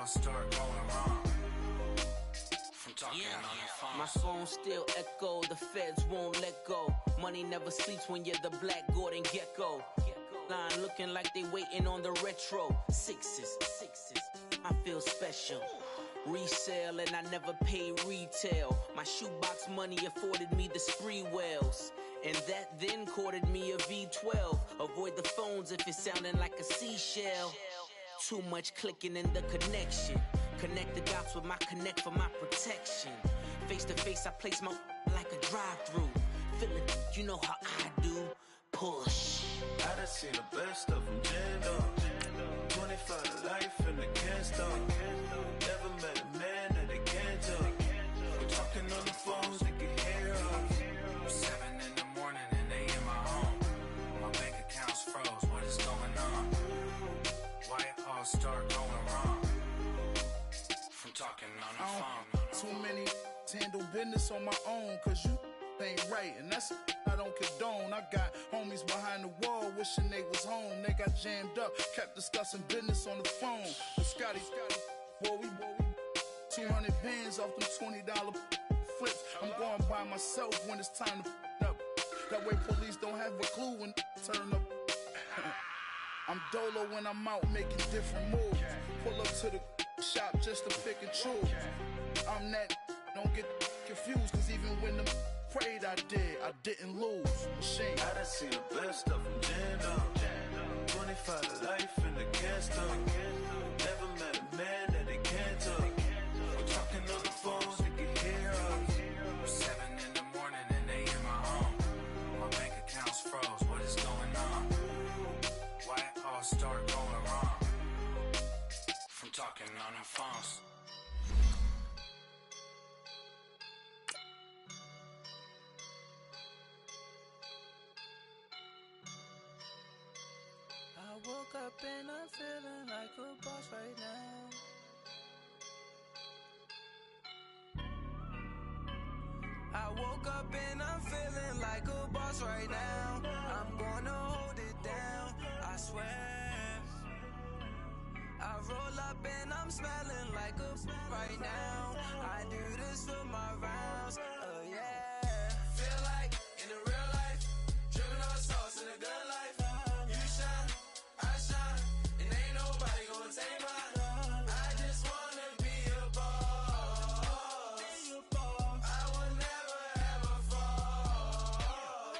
all start going wrong? From talking on the phone. My phone still echo, the feds won't let go. Money never sleeps when you're the Black Gordon Gecko. Line looking like they waiting on the retro. Sixes, I feel special. Resale and I never pay retail. My shoebox money afforded me the spree wells. And that then courted me a V12. Avoid the phones if it's sounding like a seashell. Too much clicking in the connection. Connect the dots with my connect for my protection. Face to face I place my like a drive-through. Feeling, you know how I do. Push. I done seen the best of them jammed up. 25 to life and they can't stop. Never met a man that they can't talk. We're talking on the phones, they can hear us. 7 in the morning and they in my home. My bank account's froze, what is going on? Why it all start going wrong? From talking on the phone. Too many handle business on my own, cause you ain't right, and that's I don't condone. I got homies behind the wall wishing they was home. They got jammed up, kept discussing business on the phone. But Scotty, boy, we 200 bands off them $20 flips. I'm going by myself when it's time to up. That way police don't have a clue when turn up. I'm dolo when I'm out making different moves. Pull up to the shop just to pick and choose. I'm that, don't get confused, cause even when them prayed I didn't lose. Machine. I done seen the best of them jammed up. 25 to life and they can't stop. Never met a man that they can't talk. We're talking on the phones, they can hear us. 7 in the morning and they in my home. My bank account's froze, what is going on? Why it all start going wrong? From talking on the phones. I woke up and I'm feeling like a boss right now. I woke up and I'm feeling like a boss right now. I'm gonna hold it down, I swear. I roll up and I'm smelling like a right now. I do this for my rounds, oh yeah. Feel like in the real life, dripping on sauce in a good life. You shine, I shine, and ain't nobody gonna take mine. I just wanna be a boss. I will never ever fall.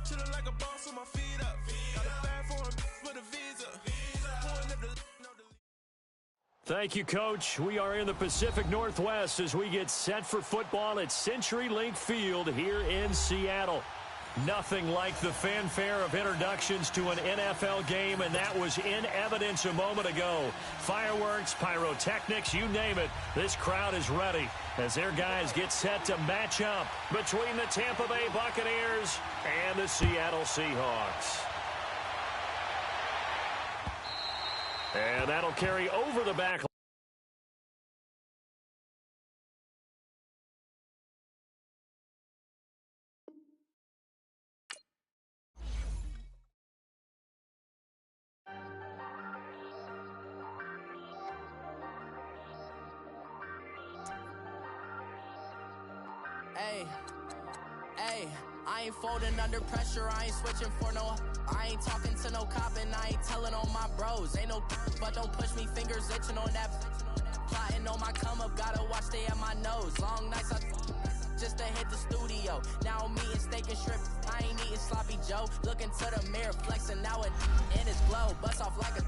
Chillin' like a boss with my feet up. Got a bag for with a visa. Pulling up the Thank you, Coach. We are in the Pacific Northwest as we get set for football at CenturyLink Field here in Seattle. Nothing like the fanfare of introductions to an NFL game, and that was in evidence a moment ago. Fireworks, pyrotechnics, you name it. This crowd is ready as their guys get set to match up between the Tampa Bay Buccaneers and the Seattle Seahawks. And that'll carry over the back. Hey, I ain't folding under pressure, I ain't switching for no. I ain't talking to no cop and I ain't telling on my bros. Ain't no but don't push me, fingers itching on that. Plotting on my come up, gotta watch stay at my nose. Long nights I just to hit the studio. Now I'm eating steak and shrimp, I ain't eating sloppy Joe. Looking to the mirror, flexing now it in his glow. Bust off like a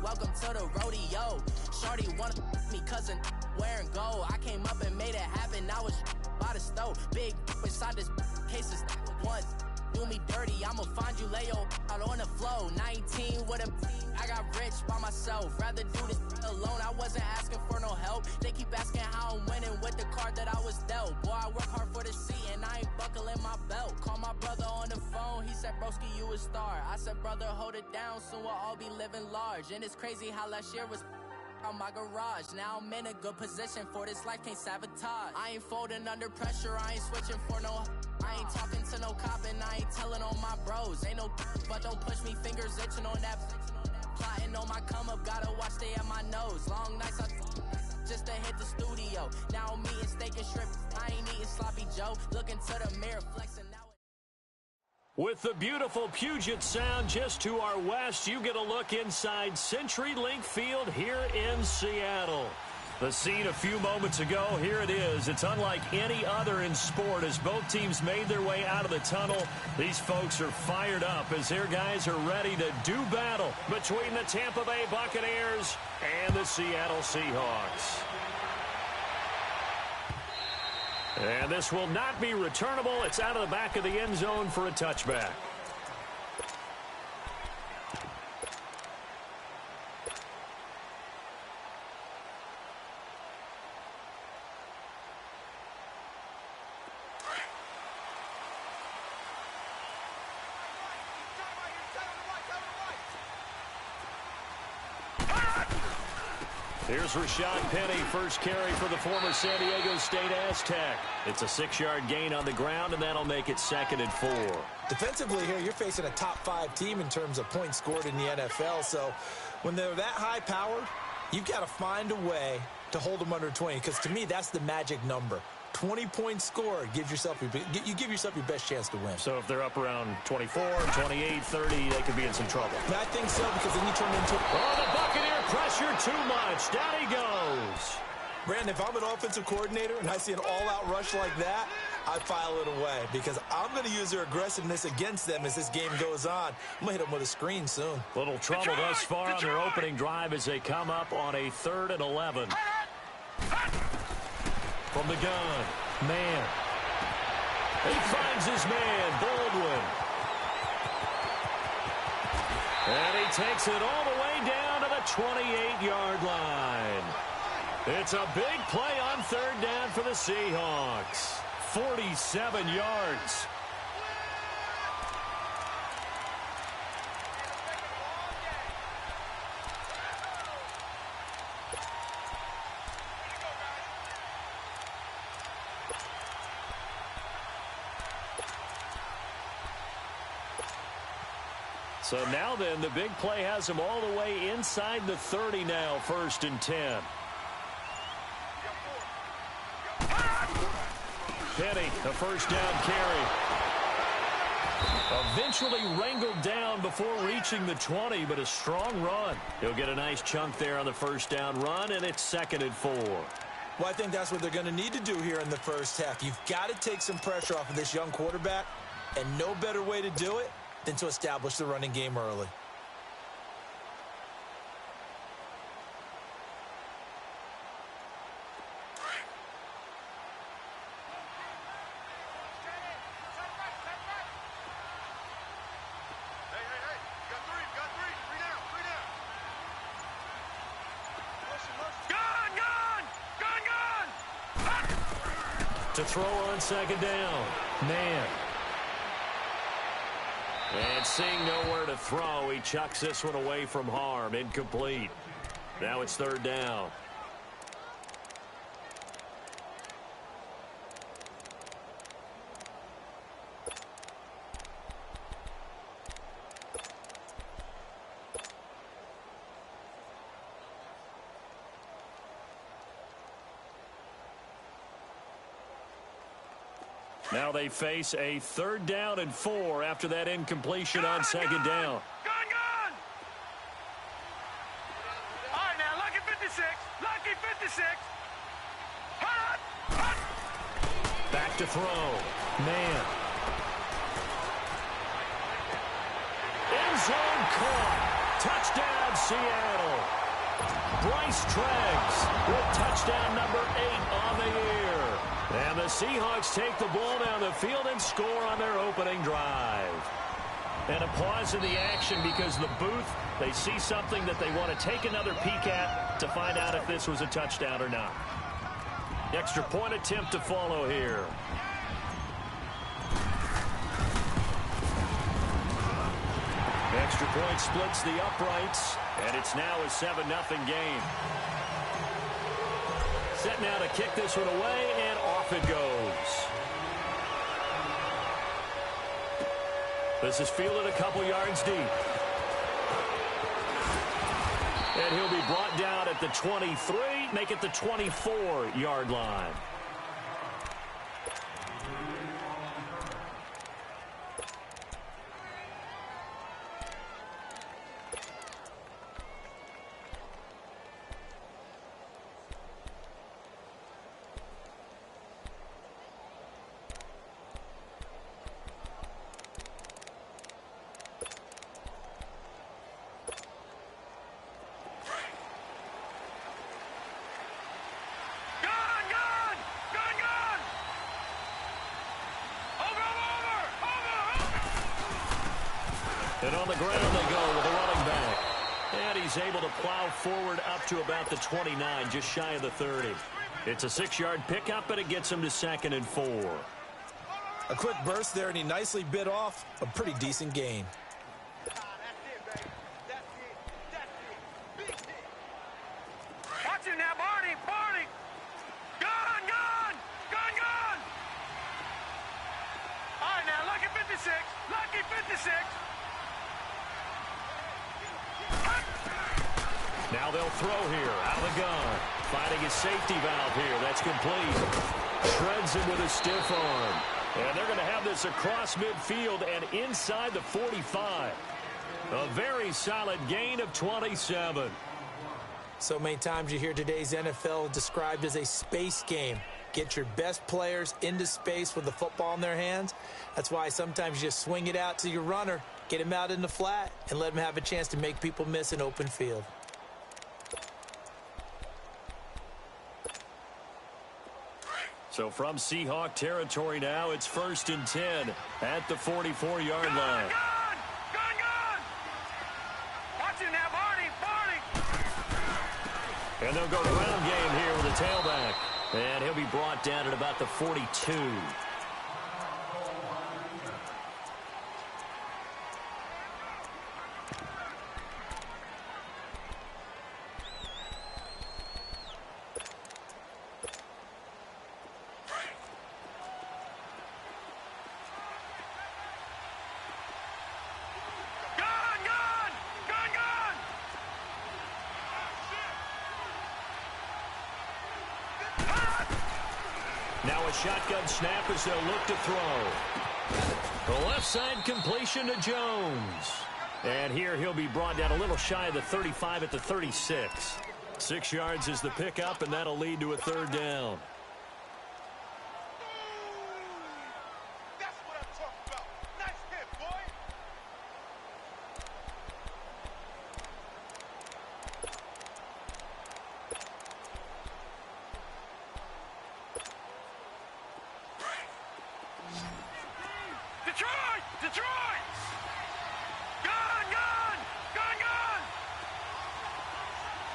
welcome to the rodeo. Shorty wanna me cousin wearing gold. I came up and made it happen, I was by the stove. Big inside this cases once. Do me dirty, I'ma find you lay out on the floor. 19 with a I got rich by myself. Rather do this alone, I wasn't asking for no help. They keep asking how I'm winning with the card that I was dealt. Boy, I work hard for the seat and I ain't buckling my belt. Call my brother on the phone, he said, broski, you a star. I said, brother, hold it down, soon we'll all be living large. And it's crazy how last year was on my garage. Now I'm in a good position for this life, can't sabotage. I ain't folding under pressure, I ain't switching for no. I ain't talking to no cop and I ain't telling on my bros. Ain't no but don't push me, fingers itching on that. Plotting on my come up, gotta watch stay at my nose. Long nights just to hit the studio. Now I'm eating steak and shrimp. I ain't eating sloppy Joe. Looking to the mirror, flexing now. With the beautiful Puget Sound just to our west, you get a look inside CenturyLink Field here in Seattle. The scene a few moments ago, here it is. It's unlike any other in sport as both teams made their way out of the tunnel. These folks are fired up as their guys are ready to do battle between the Tampa Bay Buccaneers and the Seattle Seahawks. And this will not be returnable. It's out of the back of the end zone for a touchback. Here's Rashad Penny, first carry for the former San Diego State Aztec. It's a 6-yard gain on the ground, and that'll make it 2nd and 4. Defensively here, you're facing a top-5 team in terms of points scored in the NFL. So when they're that high-powered, you've got to find a way to hold them under 20, because to me, that's the magic number. 20 points scored gives yourself you give yourself your best chance to win. So if they're up around 24, 28, 30, they could be in some trouble. I think so, because then you turn into... Oh, the Buccaneer pressure too much. Down he goes. Brandon, if I'm an offensive coordinator and I see an all-out rush like that, I file it away, because I'm going to use their aggressiveness against them as this game goes on. I'm going to hit them with a screen soon. Little trouble thus far on their opening drive as they come up on a 3rd and 11. From the gun, man. He finds his man, Baldwin. And he takes it all the way down to the 28-yard line. It's a big play on 3rd down for the Seahawks. 47 yards. So now then, the big play has him all the way inside the 30 now, 1st and 10. Penny, a 1st down carry. Eventually wrangled down before reaching the 20, but a strong run. He'll get a nice chunk there on the 1st down run, and it's 2nd and 4. Well, I think that's what they're going to need to do here in the first half. You've got to take some pressure off of this young quarterback, and no better way to do it than to establish the running game early. To throw on 2nd down. Man. And seeing nowhere to throw, he chucks this one away from harm. Incomplete. Now it's 3rd down. Now they face a 3rd down and 4 after that incompletion on 2nd down. Gone! All right, now, lucky 56. Lucky 56. Hot! Back to throw. Man. End zone caught. Touchdown, Seattle. Bryce Treggs with touchdown number 8 on the year. And the Seahawks take the ball down the field and score on their opening drive. And a pause in the action because the booth, they see something that they want to take another peek at to find out if this was a touchdown or not. Extra point attempt to follow here. Extra point splits the uprights, and it's now a 7-0 game. Set now to kick this one away, and off it goes. This is fielded a couple yards deep. And he'll be brought down at the 23, make it the 24-yard line. And on the ground they go with a running back. And he's able to plow forward up to about the 29, just shy of the 30. It's a 6-yard pickup, and it gets him to 2nd and 4. A quick burst there, and he nicely bit off a pretty decent gain. Watch him now, Barney! Barney! Gone! Gone! Gone! Gone! All right, now, lucky 56. Lucky 56. Now they'll throw here out of the gun. Finding his safety valve here. That's complete. Shreds him with a stiff arm. And they're going to have this across midfield and inside the 45. A very solid gain of 27. So many times you hear today's NFL described as a space game. Get your best players into space with the football in their hands. That's why sometimes you just swing it out to your runner, get him out in the flat, and let him have a chance to make people miss an open field. So from Seahawk territory now, it's 1st and 10 at the 44-yard line. Gone! Gone! Gone! Watch him now, Barney! Barney! And they'll go ground game here with a tailback. And he'll be brought down at about the 42. Now a shotgun snap as they'll look to throw. The left side completion to Jones. And here he'll be brought down a little shy of the 35 at the 36. 6 yards is the pickup, and that'll lead to a 3rd down. That's what I'm talking about. Nice hit, boy. Detroit! Detroit! Gone! Gone! Gone! Gone!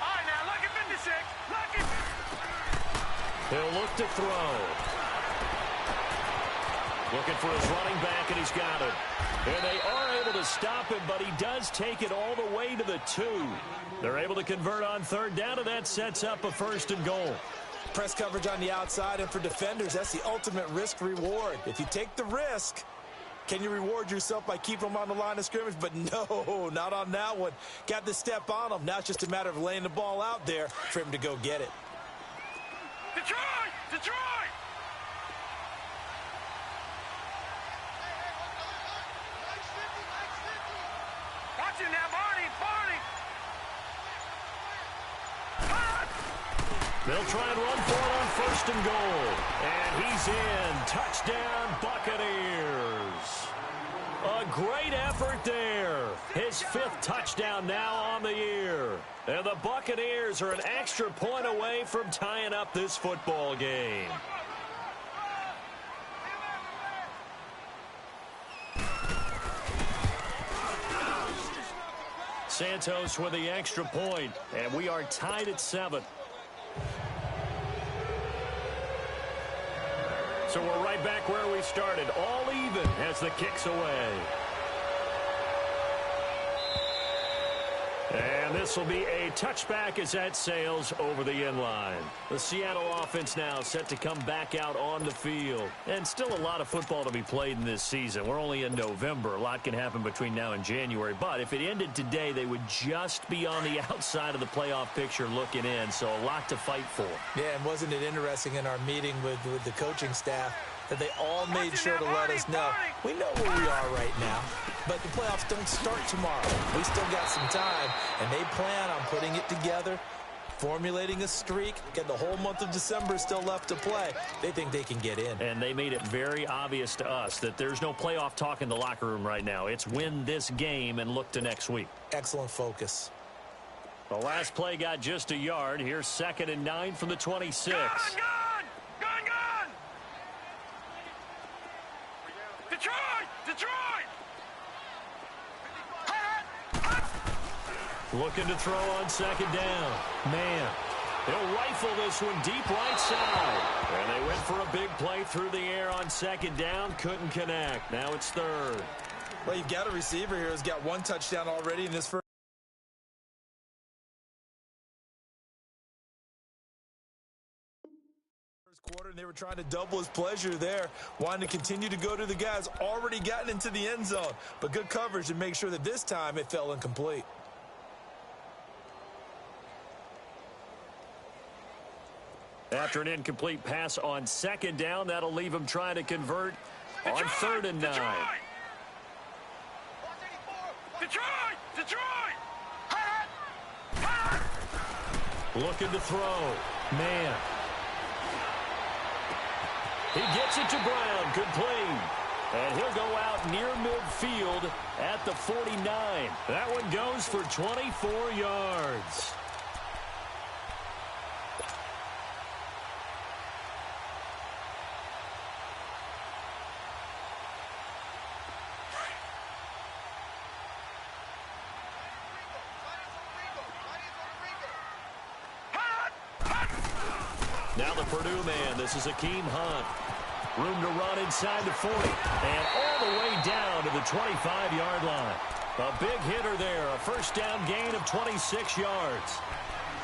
All right, now, lucky 56. Lucky. He'll look to throw. Looking for his running back, and he's got it. And they are able to stop him, but he does take it all the way to the 2. They're able to convert on 3rd down, and that sets up a 1st and goal. Press coverage on the outside, and for defenders, that's the ultimate risk-reward. If you take the risk, can you reward yourself by keeping them on the line of scrimmage? But no, not on that one. Got the step on him. Now it's just a matter of laying the ball out there for him to go get it. Detroit! Detroit! Watch him now, Barney! Barney! They'll try and run for it on 1st and goal. And he's in. Touchdown, Buccaneers. A great effort there. His 5th touchdown now on the year. And the Buccaneers are an extra point away from tying up this football game. Santos with the extra point, and we are tied at 7. So we're right back where we started, all even as the kick's away. And this will be a touchback as that sails over the end line. The Seattle offense now set to come back out on the field. And still a lot of football to be played in this season. We're only in November. A lot can happen between now and January. But if it ended today, they would just be on the outside of the playoff picture looking in. So a lot to fight for. Yeah, and wasn't it interesting in our meeting with the coaching staff that they all made sure to let us know, we know where we are right now, but the playoffs don't start tomorrow. We still got some time, and they plan on putting it together, formulating a streak, get the whole month of December still left to play. They think they can get in. And they made it very obvious to us that there's no playoff talk in the locker room right now. It's win this game and look to next week. Excellent focus. The last play got just a yard. Here's 2nd and 9 from the 26. Gun! Detroit! Looking to throw on 2nd down. Man, they'll rifle this one deep right side. And they went for a big play through the air on 2nd down. Couldn't connect. Now it's 3rd. Well, you've got a receiver here who's got 1 touchdown already in this first quarter, and they were trying to double his pleasure there, wanting to continue to go to the guys already gotten into the end zone, but good coverage to make sure that this time it fell incomplete. After an incomplete pass on 2nd down, that'll leave him trying to convert on 3rd and 9. Detroit! Looking to throw. Man. He gets it to Brown, complete. And he'll go out near midfield at the 49. That one goes for 24 yards. Now the Purdue man. This is Akeem Hunt. Room to run inside the 40. And all the way down to the 25-yard line. A big hitter there. A first down gain of 26 yards.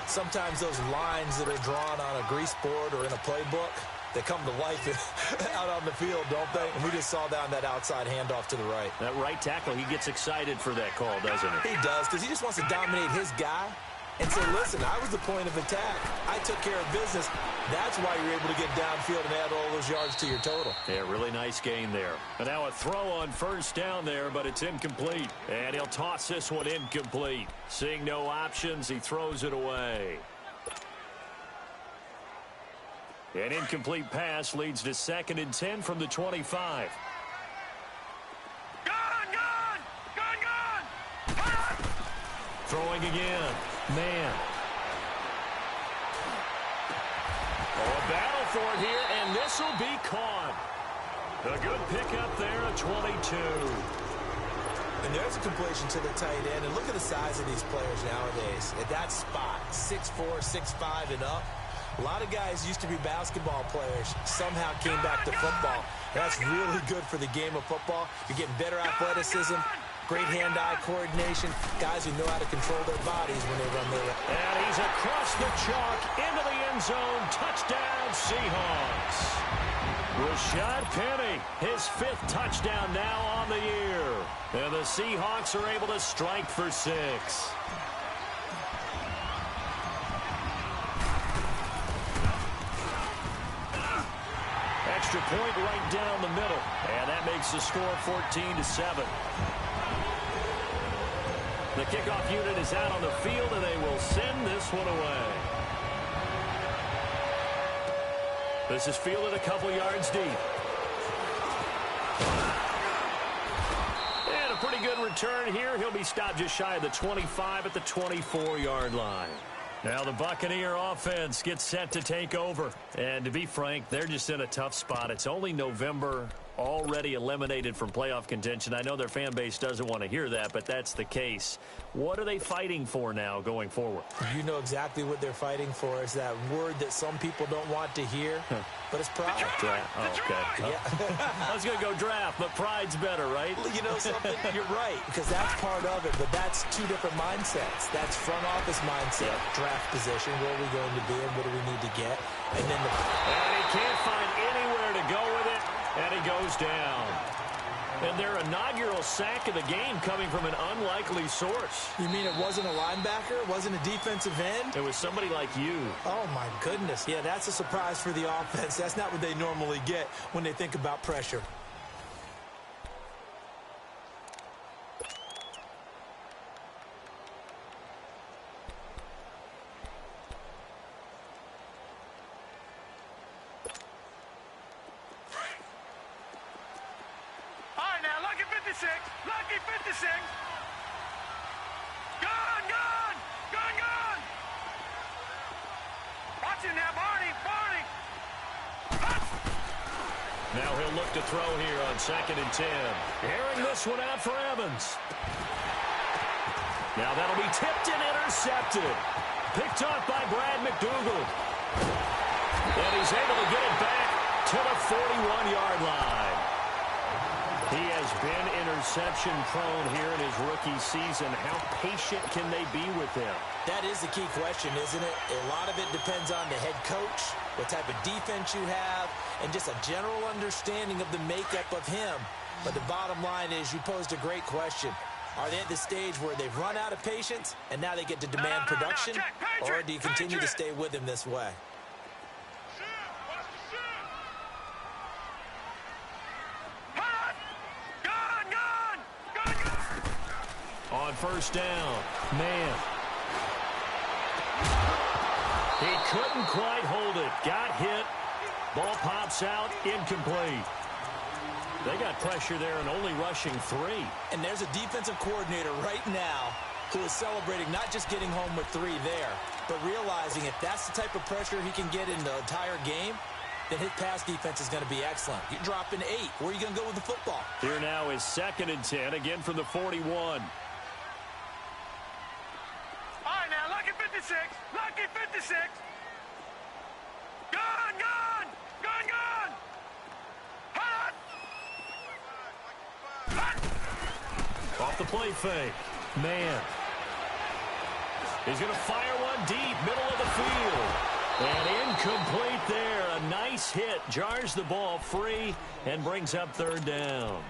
Sometimes those lines that are drawn on a grease board or in a playbook, they come to life out on the field, don't they? And we just saw down that outside handoff to the right. That right tackle, he gets excited for that call, doesn't he? He does, because he just wants to dominate his guy and say, listen, I was the point of attack. I took care of business. That's why you're able to get downfield and add all those yards to your total. Yeah, really nice gain there. And now a throw on first down there, but it's incomplete. And he'll toss this one incomplete. Seeing no options, he throws it away. An incomplete pass leads to 2nd and 10 from the 25. Throwing again. Man. Oh, a battle for it here, and this will be caught. A good pickup there at 22. And there's a completion to the tight end. And look at the size of these players nowadays. At that spot, 6'4", 6'5", and up. A lot of guys used to be basketball players, somehow came back to football. That's really good for the game of football. You're getting better athleticism, great hand-eye coordination, guys who know how to control their bodies when they run their route. And he's across the chalk into the end zone. Touchdown, Seahawks. Rashad Penny, his 5th touchdown now on the year. And the Seahawks are able to strike for 6. Extra point right down the middle. And that makes the score 14-7. The kickoff unit is out on the field, and they will send this one away. This is fielded a couple yards deep. And a pretty good return here. He'll be stopped just shy of the 25 at the 24-yard line. Now the Buccaneer offense gets set to take over. And to be frank, they're just in a tough spot. It's only November, already eliminated from playoff contention. I know their fan base doesn't want to hear that, but that's the case. What are they fighting for now going forward? You know exactly what they're fighting for. Is that word that some people don't want to hear, but it's pride. Draft. Oh, okay. Yeah. I was going to go draft, but pride's better, right? You know something? You're right, because that's part of it, but that's two different mindsets. That's front office mindset, draft position, where are we going to be and what do we need to get? And then and he can't find anywhere to go with it, and he goes down. And their inaugural sack of the game coming from an unlikely source. You mean it wasn't a linebacker? It wasn't a defensive end? It was somebody like you. Oh, my goodness. Yeah, that's a surprise for the offense. That's not what they normally get when they think about pressure. Lucky 56. Gone. Watch it now, Barney. Now he'll look to throw here on 2nd and 10. Airing this one out for Evans. Now that'll be tipped and intercepted. Picked off by Brad McDougal. And he's able to get it back to the 41-yard line. He has been interception-prone here in his rookie season. How patient can they be with him? That is the key question, isn't it? A lot of it depends on the head coach, what type of defense you have, and just a general understanding of the makeup of him. But the bottom line is you posed a great question. Are they at the stage where they've run out of patience, and now they get to demand production? Or do you continue to stay with him this way? On 1st down, man. He couldn't quite hold it. Got hit. Ball pops out, incomplete. They got pressure there and only rushing 3. And there's a defensive coordinator right now who is celebrating not just getting home with 3 there, but realizing if that's the type of pressure he can get in the entire game, then his pass defense is going to be excellent. You're dropping 8. Where are you going to go with the football? Here now is 2nd and 10, again from the 41. Lucky 56. Gone. Hot. Off the play fake. Man. He's going to fire one deep, middle of the field. And incomplete there. A nice hit. Jars the ball free and brings up 3rd down.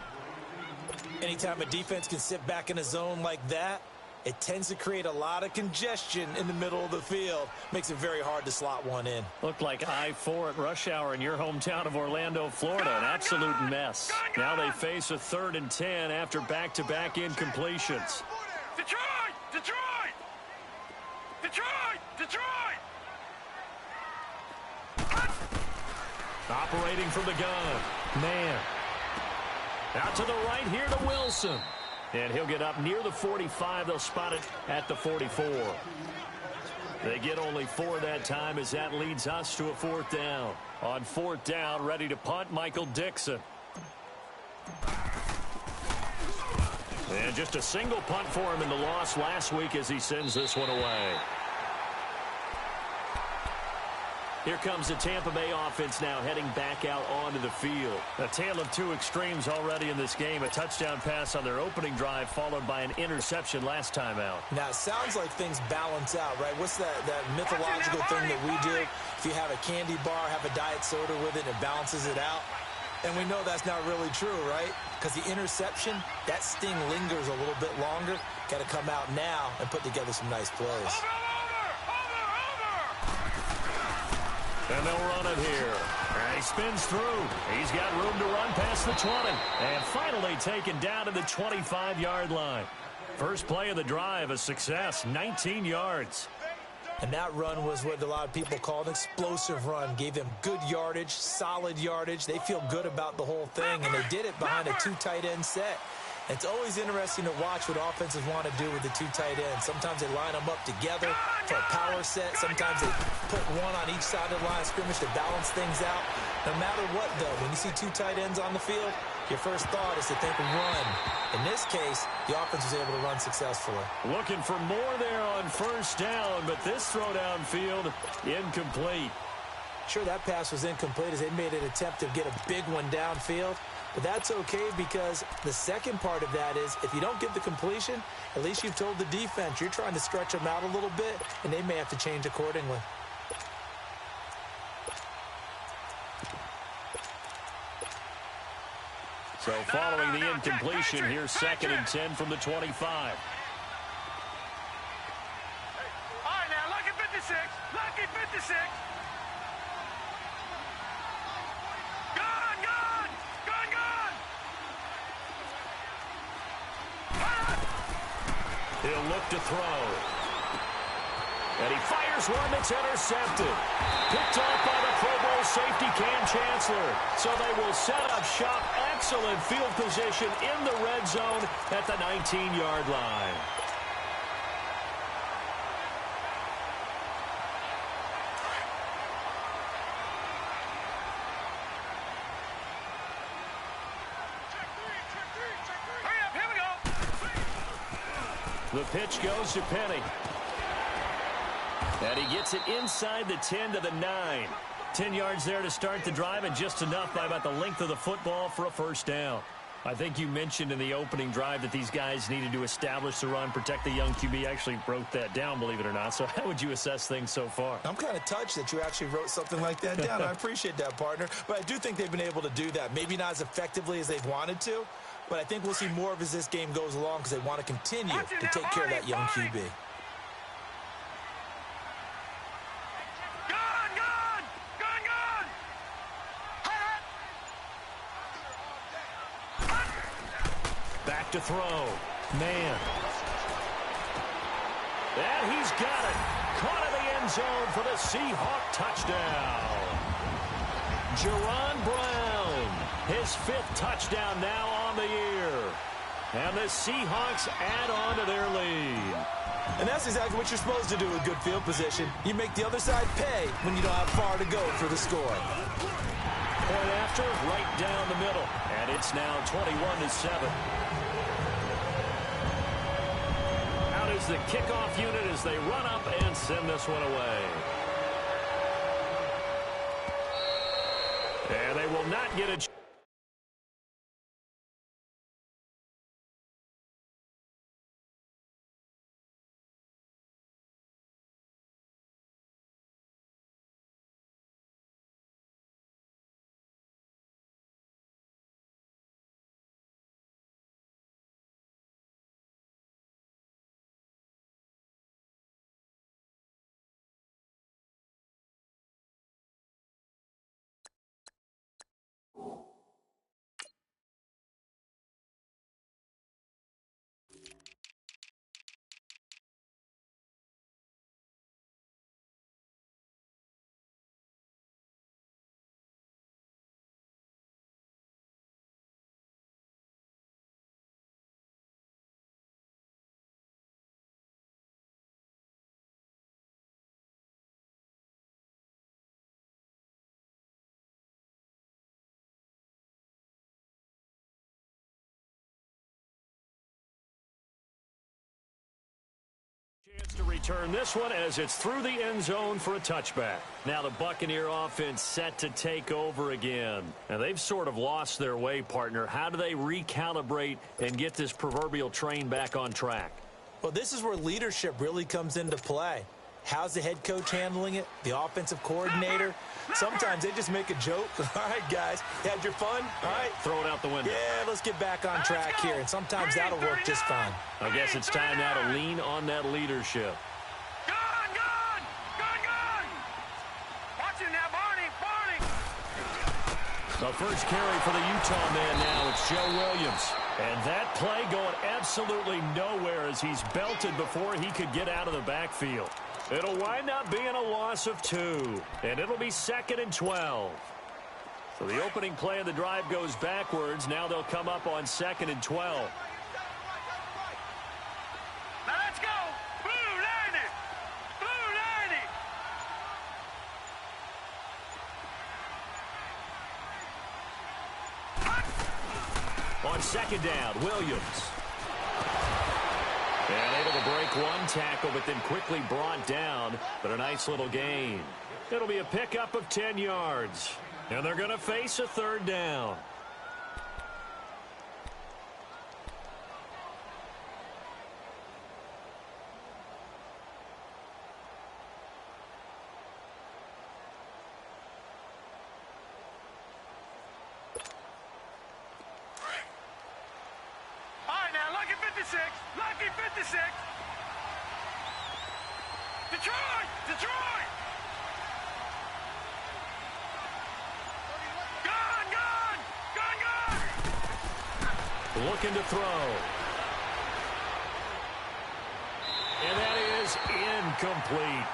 Anytime a defense can sit back in a zone like that, it tends to create a lot of congestion in the middle of the field. Makes it very hard to slot one in. Looked like I-4 at rush hour in your hometown of Orlando, Florida. An absolute mess. Now they face a 3rd and 10 after back-to-back incompletions. Detroit! Operating from the gun. Man. Out to the right here to Wilson. And he'll get up near the 45. They'll spot it at the 44. They get only 4 that time as that leads us to a 4th down. On 4th down, ready to punt, Michael Dixon. And just a single punt for him in the loss last week as he sends this one away. Here comes the Tampa Bay offense now heading back out onto the field. A tale of 2 extremes already in this game. A touchdown pass on their opening drive followed by an interception last time out. Now, it sounds like things balance out, right? What's that mythological thing that we do? If you have a candy bar, have a diet soda with it, it balances it out. And we know that's not really true, right? Because the interception, that sting lingers a little bit longer. Got to come out now and put together some nice plays. And they'll run it here. And he spins through. He's got room to run past the 20. And finally taken down to the 25-yard line. First play of the drive, a success, 19 yards. And that run was what a lot of people call an explosive run. Gave them good yardage, solid yardage. They feel good about the whole thing, and they did it behind a 2 tight end set. It's always interesting to watch what offenses want to do with the two tight ends. Sometimes they line them up together for a power set. Sometimes they put one on each side of the line of scrimmage to balance things out. No matter what, though, when you see two tight ends on the field, your first thought is to think run. In this case, the offense was able to run successfully. Looking for more there on first down, but this throw downfield incomplete. Sure, that pass was incomplete as they made an attempt to get a big one downfield. But that's okay because the second part of that is if you don't get the completion, at least you've told the defense you're trying to stretch them out a little bit, and they may have to change accordingly. So following the incompletion, here's 2nd and 10 from the 25. All right, now, lucky 56. Lucky 56. Gun, gun. Gun, gun. He'll look to throw. And he fires one that's intercepted. Picked off by the Pro Bowl safety Cam Chancellor. So they will set up shop. Excellent field position in the red zone at the 19-yard line. Hurry up, here we go. The pitch goes to Penny. And he gets it inside the 10 to the 9. 10 yards there to start the drive, and just enough by about the length of the football for a first down. I think you mentioned in the opening drive that these guys needed to establish the run, protect the young QB. I actually wrote that down, believe it or not. So how would you assess things so far? I'm kind of touched that you actually wrote something like that down. I appreciate that, partner. But I do think they've been able to do that. Maybe not as effectively as they've wanted to, but I think we'll see more of as this game goes along because they want to continue to take care of that young QB. To throw. Man. And he's got it. Caught in the end zone for the Seahawk touchdown. Jerron Brown. His 5th touchdown now on the year. And the Seahawks add on to their lead. And that's exactly what you're supposed to do with good field position. You make the other side pay when you don't have far to go for the score. Point after, right down the middle. And it's now 21-7. Is the kickoff unit as they run up and send this one away. And they will not get a chance to return this one as it's through the end zone for a touchback. Now the Buccaneer offense set to take over again. Now they've sort of lost their way, partner. How do they recalibrate and get this proverbial train back on track? Well, this is where leadership really comes into play. How's the head coach handling it? The offensive coordinator? Sometimes they just make a joke. All right, guys, you had your fun? All right. Throw it out the window. Yeah, let's get back on track here. And sometimes that'll work just fine. I guess it's time now to lean on that leadership. Gun, gun! Gun, gun! Watch it now, Barney! Barney! The first carry for the Utah man now. It's Joe Williams. And that play going absolutely nowhere as he's belted before he could get out of the backfield. It'll wind up being a loss of 2. And it'll be 2nd and 12. So the opening play of the drive goes backwards. Now they'll come up on 2nd and 12. on second down. Williams. And able to break one tackle, but then quickly brought down. But a nice little gain. It'll be a pickup of 10 yards. And they're going to face a third down. Lucky 56. Detroit! Detroit! Gone! Gone! Gone! Gone! Looking to throw. And that is incomplete.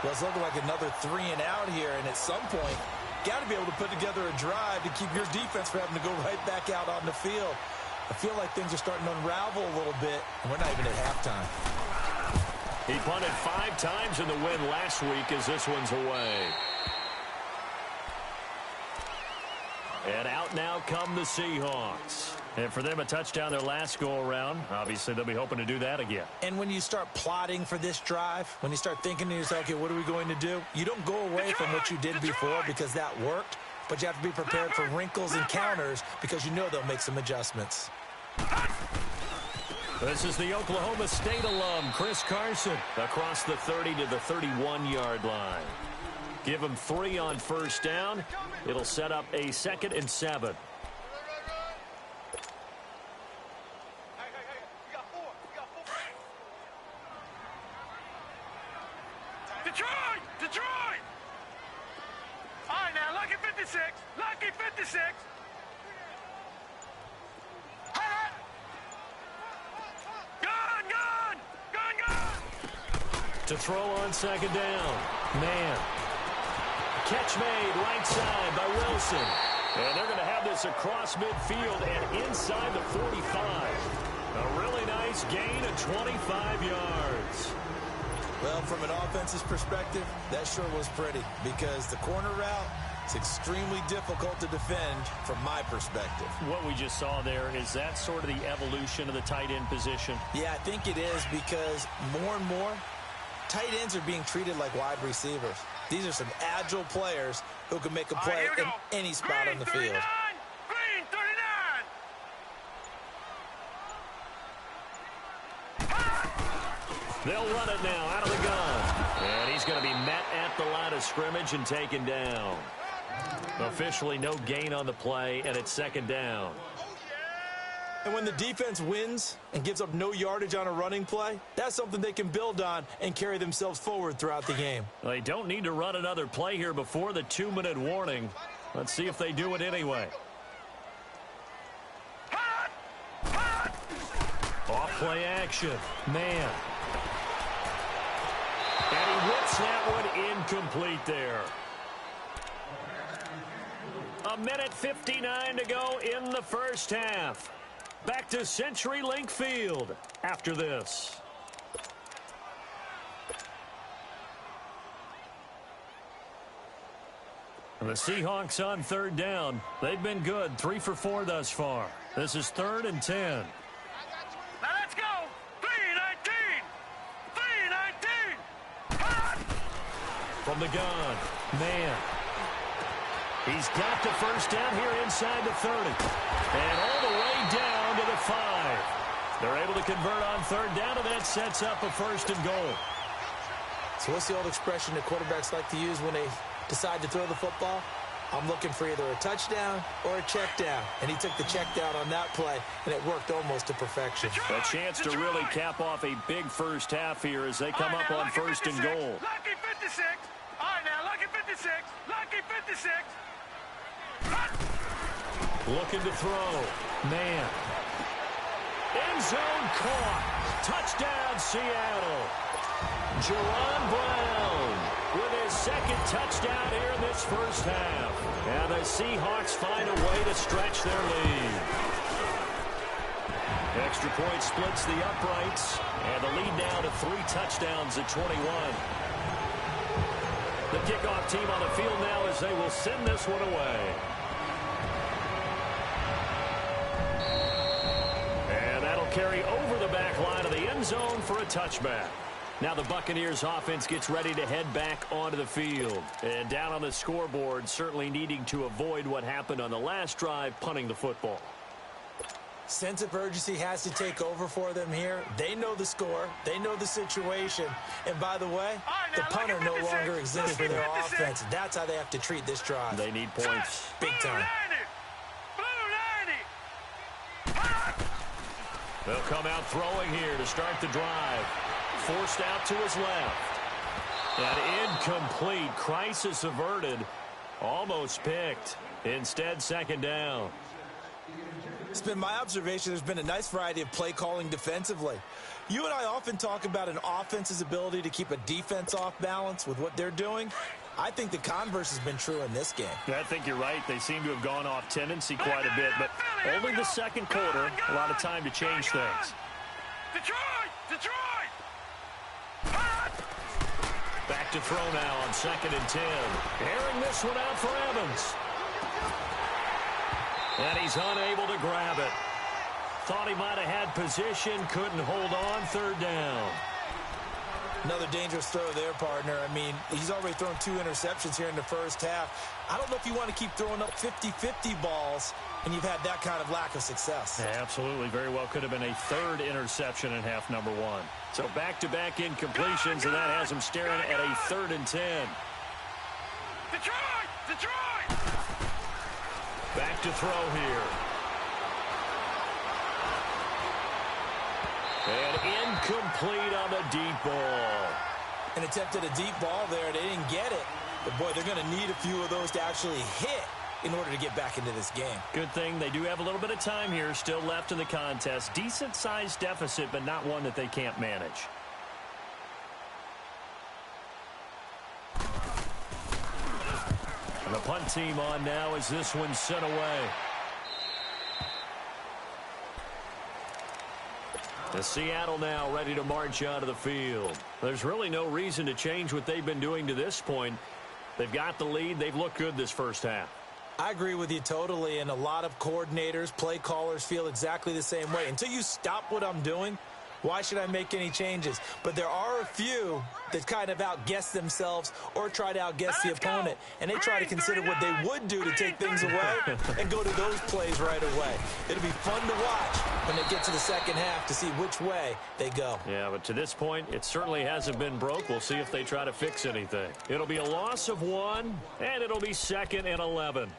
Well, it's looking like another 3 and out here, and at some point, got to be able to put together a drive to keep your defense from having to go right back out on the field. I feel like things are starting to unravel a little bit, and we're not even at halftime. He punted 5 times in the win last week as this one's away. And out now come the Seahawks. And for them, a touchdown their last go-around. Obviously, they'll be hoping to do that again. And when you start plotting for this drive, when you start thinking to yourself, okay, what are we going to do? You don't go away from what you did before because that worked. But you have to be prepared for wrinkles and counters because you know they'll make some adjustments. This is the Oklahoma State alum, Chris Carson, across the 30 to the 31-yard line. Give him 3 on first down. It'll set up a 2nd and 7. Detroit! Detroit! All right, now, Lucky 56. Lucky 56. Gone, gone, gone, gone. To throw on second down. Man. Catch made right side by Wilson. And they're going to have this across midfield and inside the 45. A really nice gain of 25 yards. Well, from an offense's perspective, that sure was pretty because the corner route is extremely difficult to defend from my perspective. What we just saw there, is that sort of the evolution of the tight end position? Yeah, I think it is because more and more, tight ends are being treated like wide receivers. These are some agile players who can make a play in any spot on the field. Green 39! They'll run it now out of the gun. And he's going to be met at the line of scrimmage and taken down. Officially no gain on the play, and it's second down. And when the defense wins and gives up no yardage on a running play, that's something they can build on and carry themselves forward throughout the game. They don't need to run another play here before the 2-minute warning. Let's see if they do it anyway. Off play action. Man. And he whips that one incomplete there. 1:59 to go in the first half. Back to CenturyLink Field after this. The Seahawks on third down. They've been good, 3 for 4 thus far. This is 3rd and 10. Now let's go. 3-19. 3-19. From the gun. Man. He's got the first down here inside the 30. And all the way down to the 5. They're able to convert on third down, and that sets up a 1st and goal. So what's the old expression that quarterbacks like to use when they decide to throw the football? I'm looking for either a touchdown or a check down. And he took the check down on that play, and it worked almost to perfection. A chance to really cap off a big first half here as they come up on 1st and goal. Lucky 56. All right, now, Lucky 56. Lucky 56. Looking to throw. Man. End zone caught. Touchdown, Seattle. Jaron Brown with his 2nd touchdown here in this first half. And the Seahawks find a way to stretch their lead. Extra point splits the uprights. And the lead now to 3 touchdowns at 21. The kickoff team on the field now as they will send this one away. carry over the back line of the end zone for a touchback. Now the Buccaneers offense gets ready to head back onto the field. And down on the scoreboard, certainly needing to avoid what happened on the last drive, punting the football. Sense of urgency has to take over for them here. They know the score. They know the situation. And by the way, the punter no longer exists for their offense. That's how they have to treat this drive. They need points. Big time. They'll come out throwing here to start the drive. Forced out to his left. And incomplete. Crisis averted. Almost picked. Instead, second down. It's been my observation there's been a nice variety of play calling defensively. You and I often talk about an offense's ability to keep a defense off balance with what they're doing. I think the converse has been true in this game. I think you're right. They seem to have gone off tendency quite a bit, but only the second quarter, a lot of time to change things. Detroit! Back to throw now on 2nd and 10. Airing this one out for Evans. And he's unable to grab it. Thought he might have had position, couldn't hold on, 3rd down. Another dangerous throw there, partner. I mean, he's already thrown 2 interceptions here in the first half. I don't know if you want to keep throwing up 50-50 balls, and you've had that kind of lack of success. Yeah, absolutely. Very well could have been a 3rd interception in half number 1. So back-to-back incompletions, and that has him staring at a 3rd and 10. Detroit! Back to throw here. And incomplete on the deep ball. An attempt at a deep ball there. They didn't get it. But, boy, they're going to need a few of those to actually hit in order to get back into this game. Good thing they do have a little bit of time here still left in the contest. Decent-sized deficit, but not one that they can't manage. And the punt team on now as this one's sent away. The Seattle now ready to march out of the field. There's really no reason to change what they've been doing to this point. They've got the lead. They've looked good this first half. I agree with you totally, and a lot of coordinators, play callers feel exactly the same way. Until you stop what I'm doing, why should I make any changes? But there are a few that kind of outguess themselves or try to outguess the opponent, and they try to consider what they would do to take things away and go to those plays right away. It'll be fun to watch when they get to the second half to see which way they go. Yeah, but to this point, it certainly hasn't been broke. We'll see if they try to fix anything. It'll be a loss of 1, and it'll be 2nd and 11.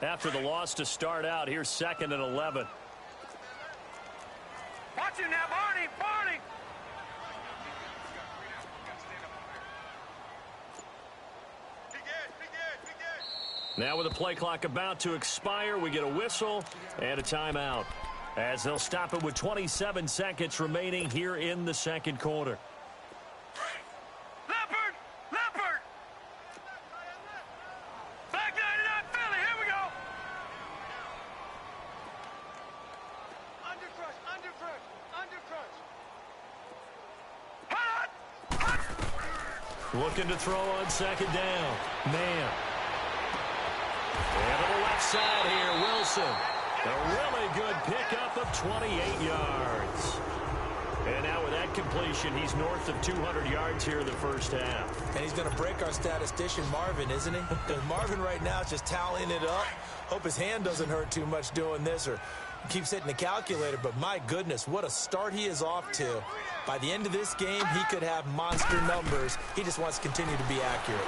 After the loss to start out, here's 2nd and 11. Watch him now, Barney! Now with the play clock about to expire, we get a whistle and a timeout, as they'll stop it with 27 seconds remaining here in the second quarter. Leopard! Back 99 Philly, here we go! Undercrush! Looking to throw on 2nd down. Man. And to the left side here, Wilson. A really good pickup of 28 yards. And now with that completion, he's north of 200 yards here in the first half. And he's going to break our statistician, Marvin, isn't he? Because Marvin right now is just tallying it up. Hope his hand doesn't hurt too much doing this or keeps hitting the calculator. But my goodness, what a start he is off to. By the end of this game, he could have monster numbers. He just wants to continue to be accurate.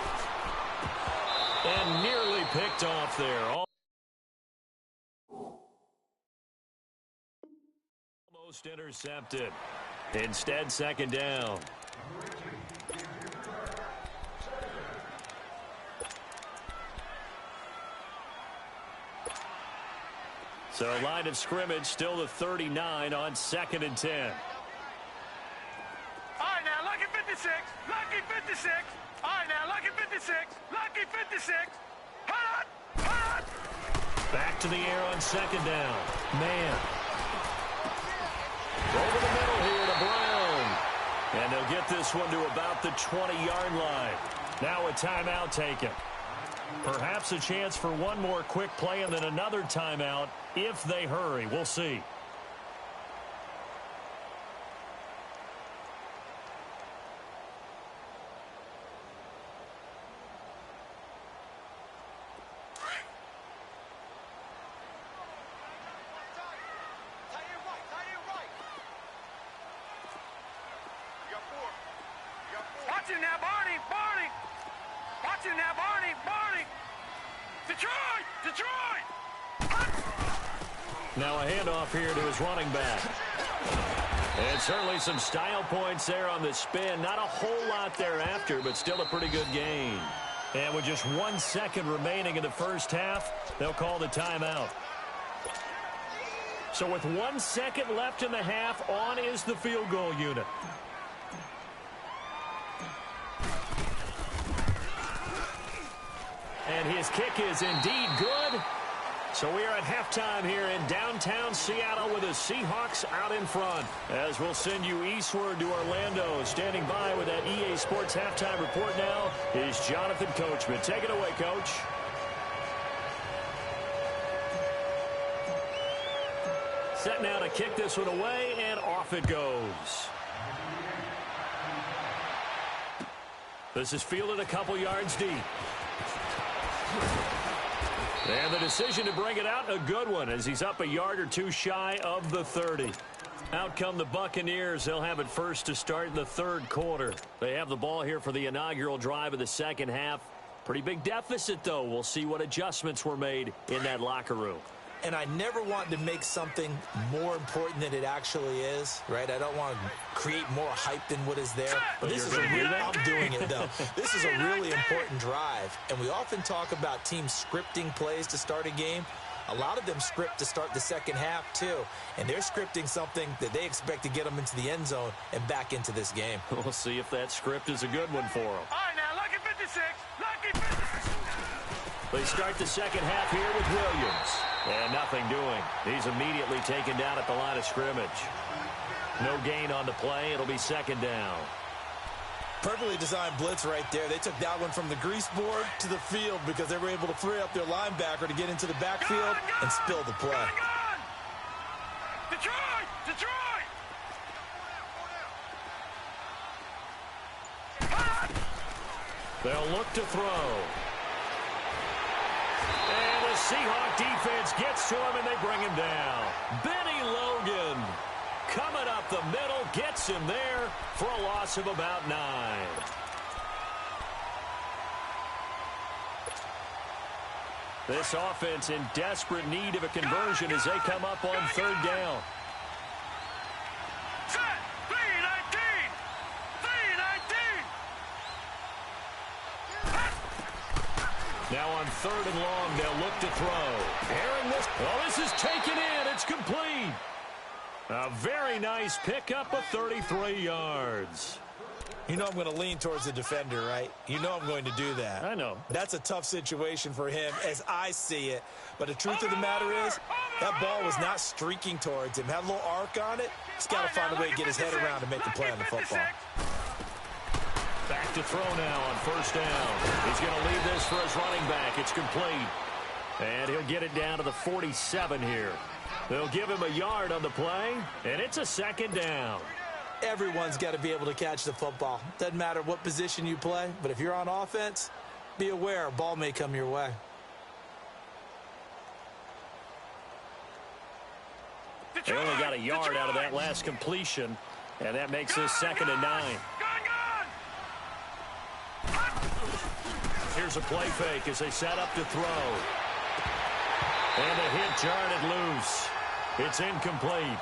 And nearly picked off there. Almost intercepted. Instead, 2nd down. So line of scrimmage still the 39 on 2nd and 10. All right, now, lucky 56. Lucky 56. All right, now, lucky 56. Lucky 56. Hot! Back to the air on 2nd down. Man. Over the middle here to Brown. And they'll get this one to about the 20-yard line. Now a timeout taken. Perhaps a chance for one more quick play and then another timeout if they hurry. We'll see. Watch him now, Barney! Barney! Watch him now, Barney! Barney! Detroit! Detroit! Now a handoff here to his running back. And certainly some style points there on the spin. Not a whole lot thereafter, but still a pretty good gain. And with just 1 second remaining in the first half, they'll call the timeout. So with 1 second left in the half, on is the field goal unit. And his kick is indeed good. So we are at halftime here in downtown Seattle with the Seahawks out in front. As we'll send you eastward to Orlando. Standing by with that EA Sports halftime report now is Jonathan Coachman. Take it away, Coach. Set now to kick this one away, and off it goes. This is fielded a couple yards deep. And the decision to bring it out, a good one, as he's up a yard or two shy of the 30. Out come the Buccaneers. They'll have it first to start in the third quarter. They have the ball here for the inaugural drive of the second half. Pretty big deficit, though. We'll see what adjustments were made in that locker room. And I never want to make something more important than it actually is, right? I don't want to create more hype than what is there. But this is a real, I'm doing it, though. This is a really important drive. And we often talk about teams scripting plays to start a game. A lot of them script to start the second half, too. And they're scripting something that they expect to get them into the end zone and back into this game. We'll see if that script is a good one for them. All right, now, lucky 56. Lucky 56. They start the second half here with Williams. And nothing doing. He's immediately taken down at the line of scrimmage. No gain on the play. It'll be second down. Perfectly designed blitz right there. They took that one from the grease board to the field because they were able to free up their linebacker to get into the backfield and spill the play. Detroit! Detroit! They'll look to throw. And the Seahawk defense gets to him, and they bring him down. Benny Logan coming up the middle, gets him there for a loss of about 9. This offense in desperate need of a conversion as they come up on third down. Set! 3-19! 3-19! Now on third and long, they'll look to throw. Airing this. Oh, this is taken in. It's complete. A very nice pickup of 33 yards. You know I'm going to lean towards the defender, right? You know I'm going to do that. I know. That's a tough situation for him as I see it. But the truth of the matter is, that ball was not streaking towards him. Had a little arc on it. He's got to find a way to get his head around and make the play on the football. Back to throw now on first down. He's going to leave this for his running back. It's complete. And he'll get it down to the 47 here. They'll give him a yard on the play, and it's a second down. Everyone's got to be able to catch the football. Doesn't matter what position you play, but if you're on offense, be aware a ball may come your way. They only got a yard out of that last completion, and that makes this second and 9. Here's a play fake as they set up to throw. And the hit jarred it loose. It's incomplete.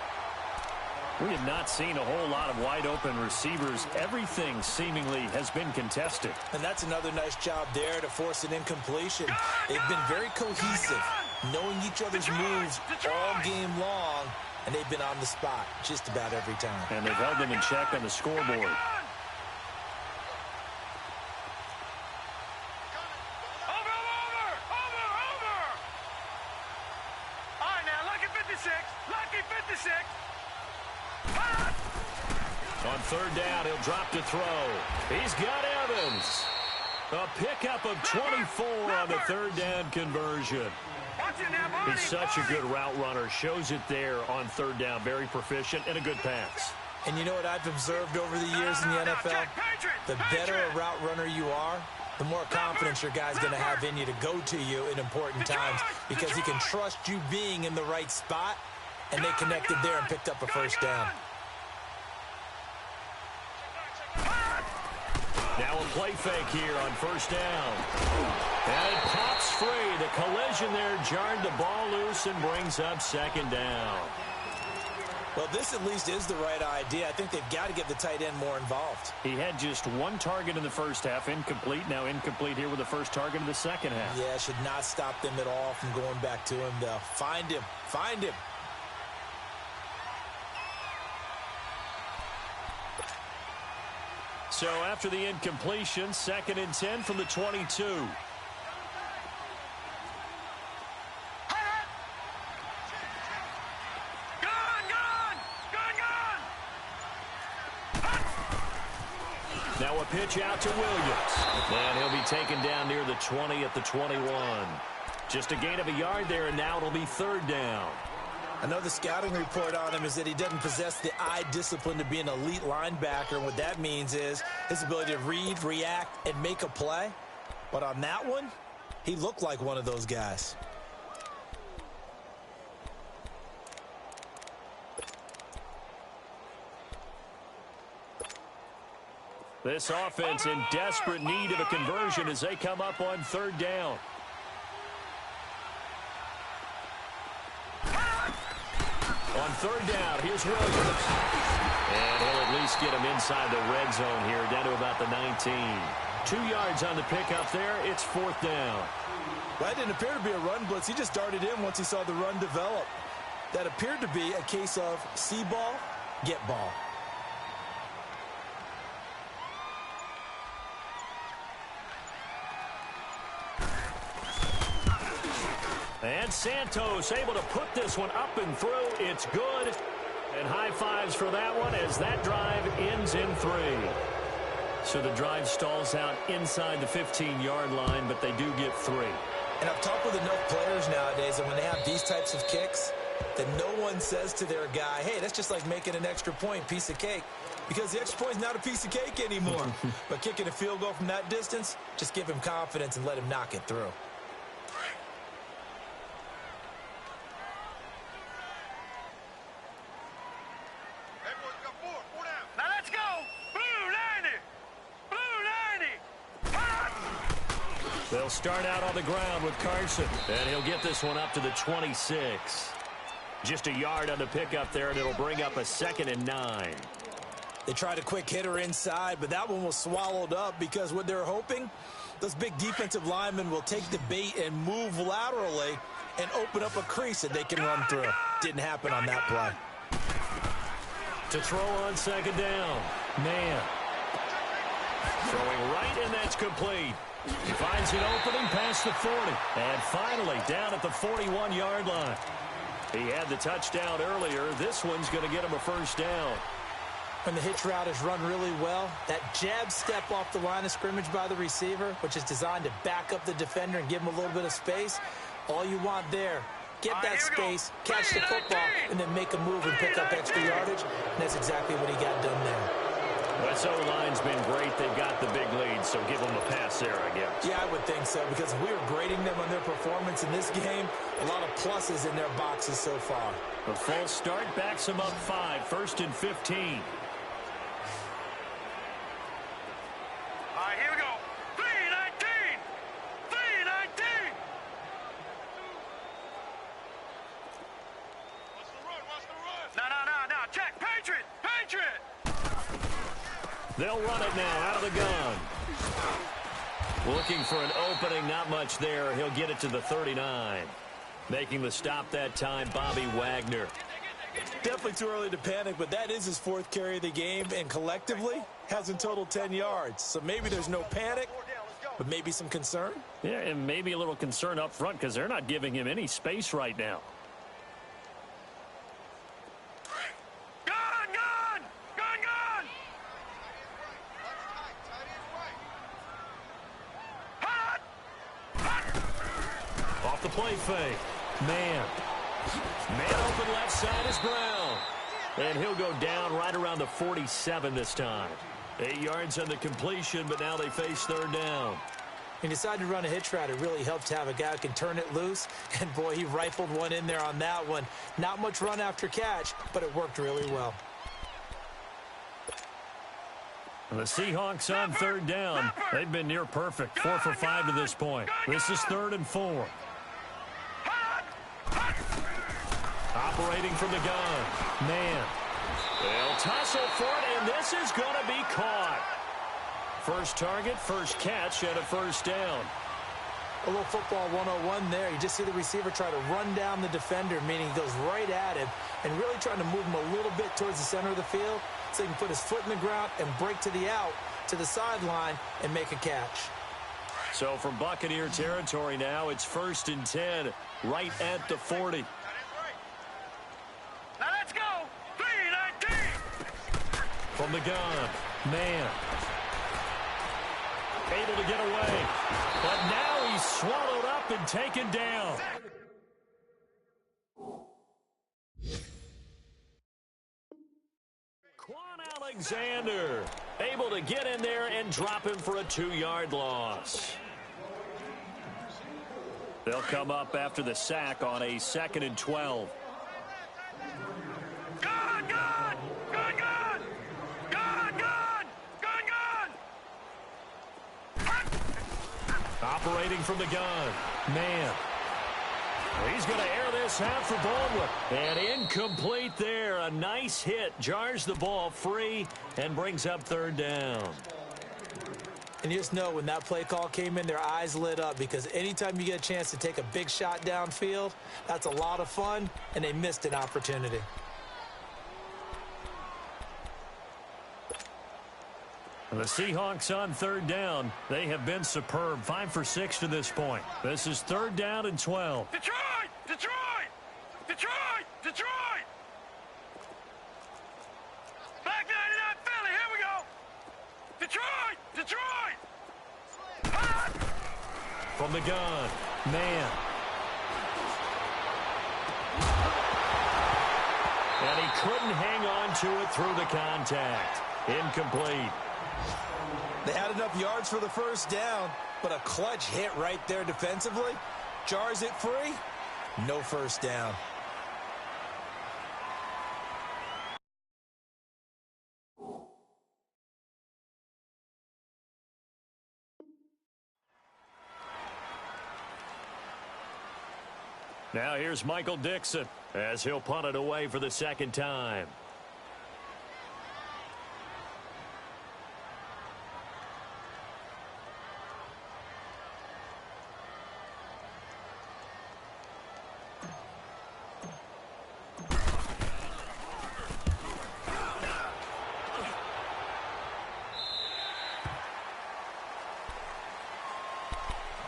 We have not seen a whole lot of wide-open receivers. Everything seemingly has been contested. And that's another nice job there to force an incompletion. They've been very cohesive, knowing each other's moves all game long, and they've been on the spot just about every time. And they've held them in check on the scoreboard. On third down. He'll drop to throw. He's got Evans. A pickup of 24 on the third down conversion. He's such a good route runner. Shows it there on third down. Very proficient and a good pass. And you know what I've observed over the years in the NFL? The better a route runner you are, the more confidence your guy's going to have in you to go to you in important times because he can trust you being in the right spot, and they connected there and picked up a first down. Now a play fake here on first down. And it pops free. The collision there jarred the ball loose and brings up second down. Well, this at least is the right idea. I think they've got to get the tight end more involved. He had just one target in the first half, incomplete. Now incomplete here with the first target in the second half. Yeah, should not stop them at all from going back to him, though. Find him. Find him. So after the incompletion, 2nd and 10 from the 22. Now a pitch out to Williams. And he'll be taken down near the 20 at the 21. Just a gain of a yard there, and now it'll be third down. I know the scouting report on him is that he doesn't possess the eye discipline to be an elite linebacker. And what that means is his ability to read, react, and make a play. But on that one, he looked like one of those guys. This offense in desperate need of a conversion as they come up on third down. On third down, here's Williams. And he'll at least get him inside the red zone here, down to about the 19. 2 yards on the pickup there. It's fourth down. Well, that didn't appear to be a run blitz. He just darted in once he saw the run develop. That appeared to be a case of see ball, get ball. And Santos able to put this one up and through. It's good. And high fives for that one as that drive ends in 3. So the drive stalls out inside the 15-yard line, but they do get 3. And I've talked with enough players nowadays that when they have these types of kicks, that no one says to their guy, hey, that's just like making an extra point, piece of cake. Because the extra point is not a piece of cake anymore. But kicking a field goal from that distance, just give him confidence and let him knock it through. They'll start out on the ground with Carson, and he'll get this one up to the 26. Just a yard on the pickup there, and it'll bring up a 2nd and 9. They tried a quick hitter inside, but that one was swallowed up because what they're hoping, those big defensive linemen will take the bait and move laterally and open up a crease that they can run through. Didn't happen on that play. To throw on 2nd down. Man. Throwing right, and that's complete. He finds an opening past the 40. And finally down at the 41-yard line. He had the touchdown earlier. This one's going to get him a first down. When the hitch route is run really well, that jab step off the line of scrimmage by the receiver, which is designed to back up the defender and give him a little bit of space, all you want there, get that space, catch the football, and then make a move and pick up extra yardage. And that's exactly what he got done there. This O-line's been great. They've got the big lead, so give them a pass there, I guess. Yeah, I would think so, because if we were grading them on their performance in this game, a lot of pluses in their boxes so far. The false start backs them up 5, 1st and 15. All right, here we go. 3-19! 3-19! What's the run? No. Check. Patriot! They'll run it now out of the gun. Looking for an opening, not much there. He'll get it to the 39. Making the stop that time, Bobby Wagner. Definitely too early to panic, but that is his 4th carry of the game, and collectively has in total 10 yards. So maybe there's no panic, but maybe some concern. Yeah, and maybe a little concern up front because they're not giving him any space right now. Gun! the play fake. Man open left side is Brown. And he'll go down right around the 47 this time. 8 yards on the completion, but now they face third down. He decided to run a hitch route. It really helped to have a guy who can turn it loose. And, boy, he rifled one in there on that one. Not much run after catch, but it worked really well. The Seahawks on third down. They've been near perfect, 4 for 5 to this point. This is 3rd and 4. Operating from the gun. Man. They'll tussle for it, and this is going to be caught. First target, first catch, and a first down. A little football 101 there. You just see the receiver try to run down the defender, meaning he goes right at him and really trying to move him a little bit towards the center of the field so he can put his foot in the ground and break to the out, to the sideline, and make a catch. So from Buccaneer territory now, it's 1st and 10, right at the 40. Now let's go. 3-19. From the gun, man. Able to get away. But now he's swallowed up and taken down. Quan Alexander able to get in there and drop him for a 2-yard loss. They'll come up after the sack on a 2nd and 12. Gun, gun! Gun, gun! Gun, gun! Gun, gun! Operating from the gun. Man. He's going to air this out for Baldwin. And incomplete there. A nice hit. Jars the ball free and brings up third down. And you just know when that play call came in, their eyes lit up because anytime you get a chance to take a big shot downfield, that's a lot of fun, and they missed an opportunity. The Seahawks on third down. They have been superb. 5 for 6 to this point. This is 3rd down and 12. Detroit! Detroit! Detroit! Detroit! Back 99 Philly, here we go! Detroit! Detroit! From the gun. Man. And he couldn't hang on to it through the contact. Incomplete. They had enough yards for the first down, but a clutch hit right there defensively. Jars it free. No first down. Now here's Michael Dixon as he'll punt it away for the 2nd time.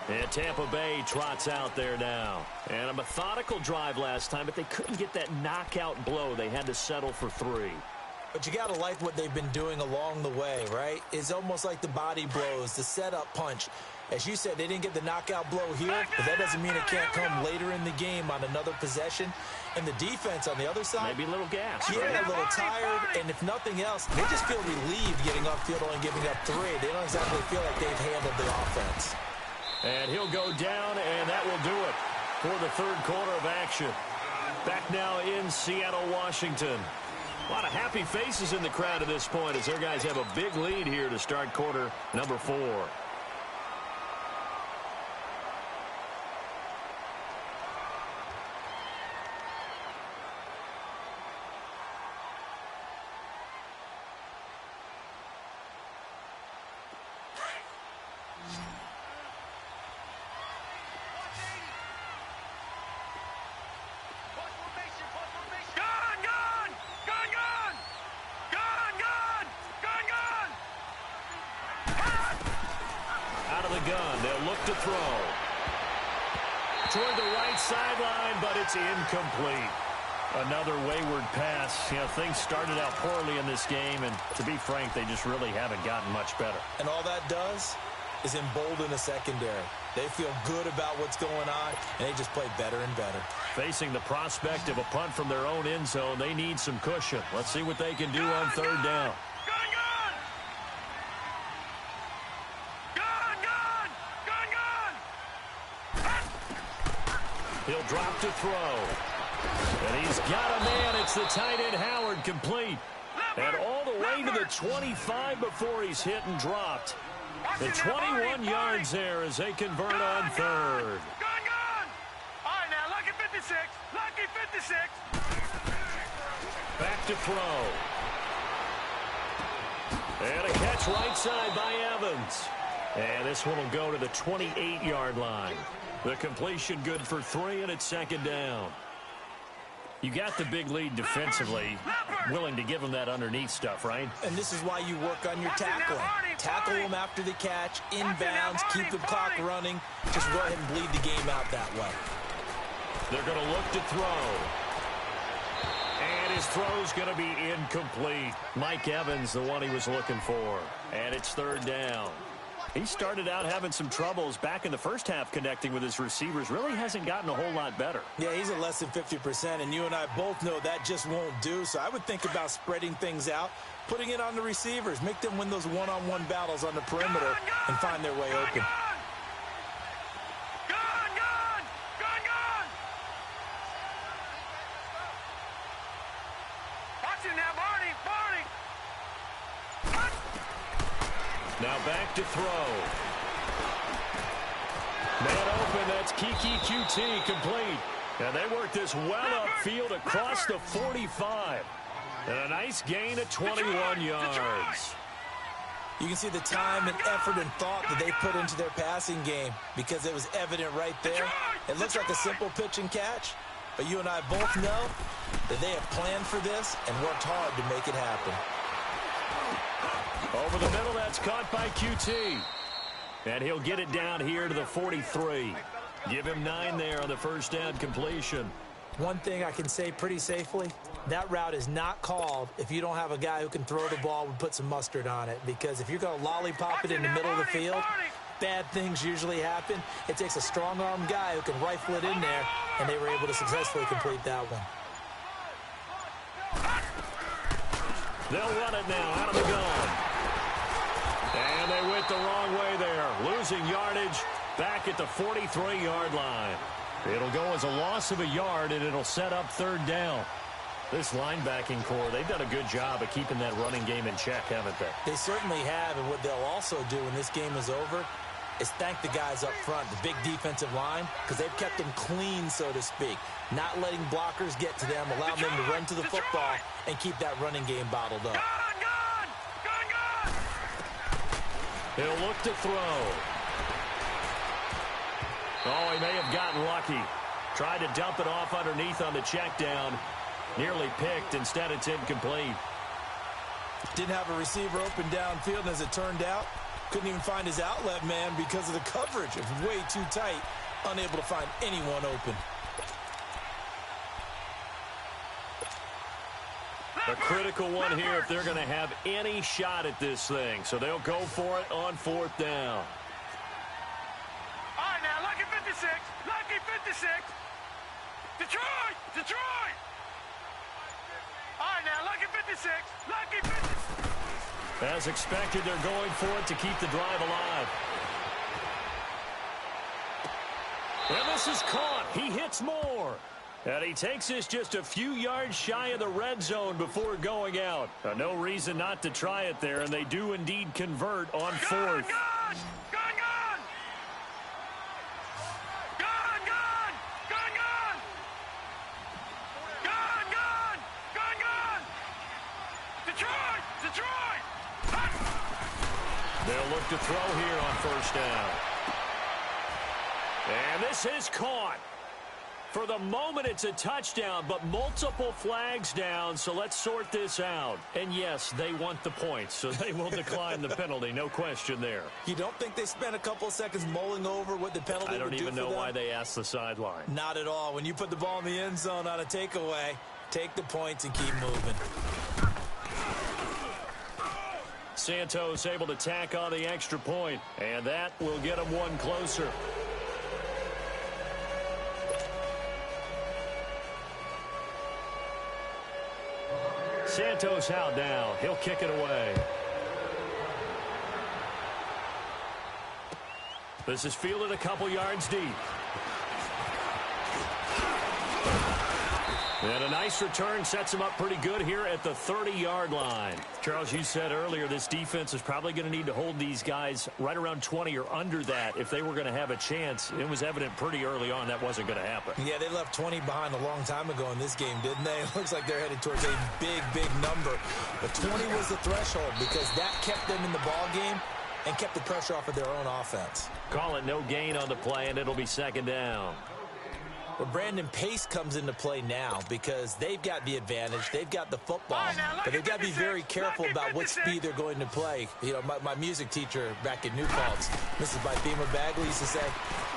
And Tampa Bay trots out there now. And a methodical drive last time, but they couldn't get that knockout blow. They had to settle for 3. But you got to like what they've been doing along the way, right? It's almost like the body blows, the setup punch. As you said, they didn't get the knockout blow here, but that doesn't mean it can't come later in the game on another possession. And the defense on the other side, maybe a little gas. Yeah, a little tired, and if nothing else, they just feel relieved getting upfield and giving up 3. They don't exactly feel like they've handled the offense. And he'll go down, and that will do it for the 3rd quarter of action. Back now in Seattle, Washington. A lot of happy faces in the crowd at this point as their guys have a big lead here to start quarter number 4. To throw toward the right sideline, but it's incomplete. Another wayward pass. You know, things started out poorly in this game, and to be frank, they just really haven't gotten much better. And all that does, is embolden the secondary. They feel good about what's going on, and they just play better and better. Facing the prospect of a punt from their own end zone, they need some cushion. Let's see what they can do on third down. He'll drop to throw. And he's got a man. It's the tight end, Howard, complete. And all the way to the 25 before he's hit and dropped. The 21 yards there as they convert on third. All right, now, lucky 56. Lucky 56. Back to throw. And a catch right side by Evans. And this one will go to the 28-yard line. The completion good for 3, and it's second down. You got the big lead defensively, willing to give them that underneath stuff, right? And this is why you work on your tackling. Tackle them after the catch, inbounds, keep the clock running. Just go ahead and bleed the game out that way. They're going to look to throw. And his throw's going to be incomplete. Mike Evans, the one he was looking for. And it's third down. He started out having some troubles back in the first half connecting with his receivers. Really hasn't gotten a whole lot better. Yeah, he's at less than 50%, and you and I both know that just won't do. So I would think about spreading things out, putting it on the receivers, make them win those one-on-one battles on the perimeter and find their way open. Now back to throw. Man open, that's Kiki QT complete. And they work this well upfield across the 45. And a nice gain of 21 yards. You can see the time and effort and thought that they put into their passing game because it was evident right there. It looks like a simple pitch and catch, but you and I both know that they have planned for this and worked hard to make it happen. Over the middle, that's caught by QT. And he'll get it down here to the 43. Give him 9 there on the first down completion. One thing I can say pretty safely, that route is not called if you don't have a guy who can throw the ball and put some mustard on it. Because if you're going to lollipop it in the middle of the field, bad things usually happen. It takes a strong-arm guy who can rifle it in there, and they were able to successfully complete that one. They'll run it now out of the gun. And they went the wrong way there. Losing yardage back at the 43-yard line. It'll go as a loss of a yard, and it'll set up third down. This linebacking core, they've done a good job of keeping that running game in check, haven't they? They certainly have, and what they'll also do when this game is over is thank the guys up front, the big defensive line, because they've kept them clean, so to speak. Not letting blockers get to them, allowing them to run to the football and keep that running game bottled up. He'll look to throw. Oh, he may have gotten lucky. Tried to dump it off underneath on the check down. Nearly picked. Instead, it's incomplete. Didn't have a receiver open downfield, and as it turned out, couldn't even find his outlet man because of the coverage. It was way too tight. Unable to find anyone open. A critical one here if they're going to have any shot at this thing. So they'll go for it on fourth down. All right, now, lucky 56. Lucky 56. Detroit! Detroit! All right, now, lucky 56. Lucky 56. As expected, they're going for it to keep the drive alive. And this is caught. He hits more. And he takes this just a few yards shy of the red zone before going out. No reason not to try it there, and they do indeed convert on fourth. They'll look to throw here on first down. And this is caught. For the moment, it's a touchdown, but multiple flags down, so let's sort this out. And yes, they want the points, so they will decline the penalty, no question there. You don't think they spent a couple of seconds mulling over what the penalty would do for them? I don't even know why they asked the sideline. Not at all. When you put the ball in the end zone on a takeaway, take the points and keep moving. Santos able to tack on the extra point, and that will get them one closer. Santos out now. He'll kick it away. This is fielded a couple yards deep. And a nice return sets him up pretty good here at the 30-yard line. Charles, you said earlier this defense is probably going to need to hold these guys right around 20 or under that if they were going to have a chance. It was evident pretty early on that wasn't going to happen. Yeah, they left 20 behind a long time ago in this game, didn't they? It looks like they're headed towards a big, big number. But 20 was the threshold because that kept them in the ball game and kept the pressure off of their own offense. Call it no gain on the play, and it'll be second down. Well, Brandon, pace comes into play now because they've got the advantage. They've got the football, but they've got to be very careful about what speed they're going to play. You know, my music teacher back in New Paltz, Mrs. Bythema Bagley, used to say,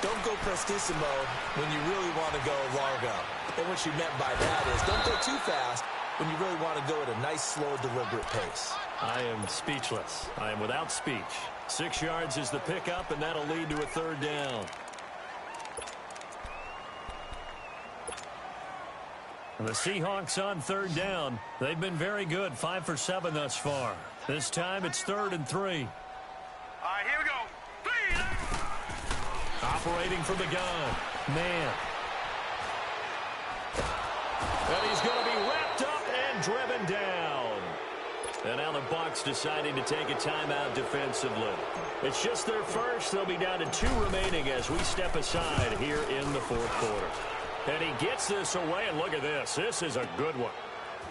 don't go prestissimo when you really want to go largo. And what she meant by that is don't go too fast when you really want to go at a nice, slow, deliberate pace. I am speechless. I am without speech. 6 yards is the pickup, and that'll lead to a third down. And the Seahawks on third down. They've been very good, 5 for 7 thus far. This time it's 3rd and 3. All right, here we go. 3. Operating from the gun. Man. And he's going to be wrapped up and driven down. And now the Bucs deciding to take a timeout defensively. It's just their first. They'll be down to 2 remaining as we step aside here in the 4th quarter. And he gets this away, and look at this. This is a good one.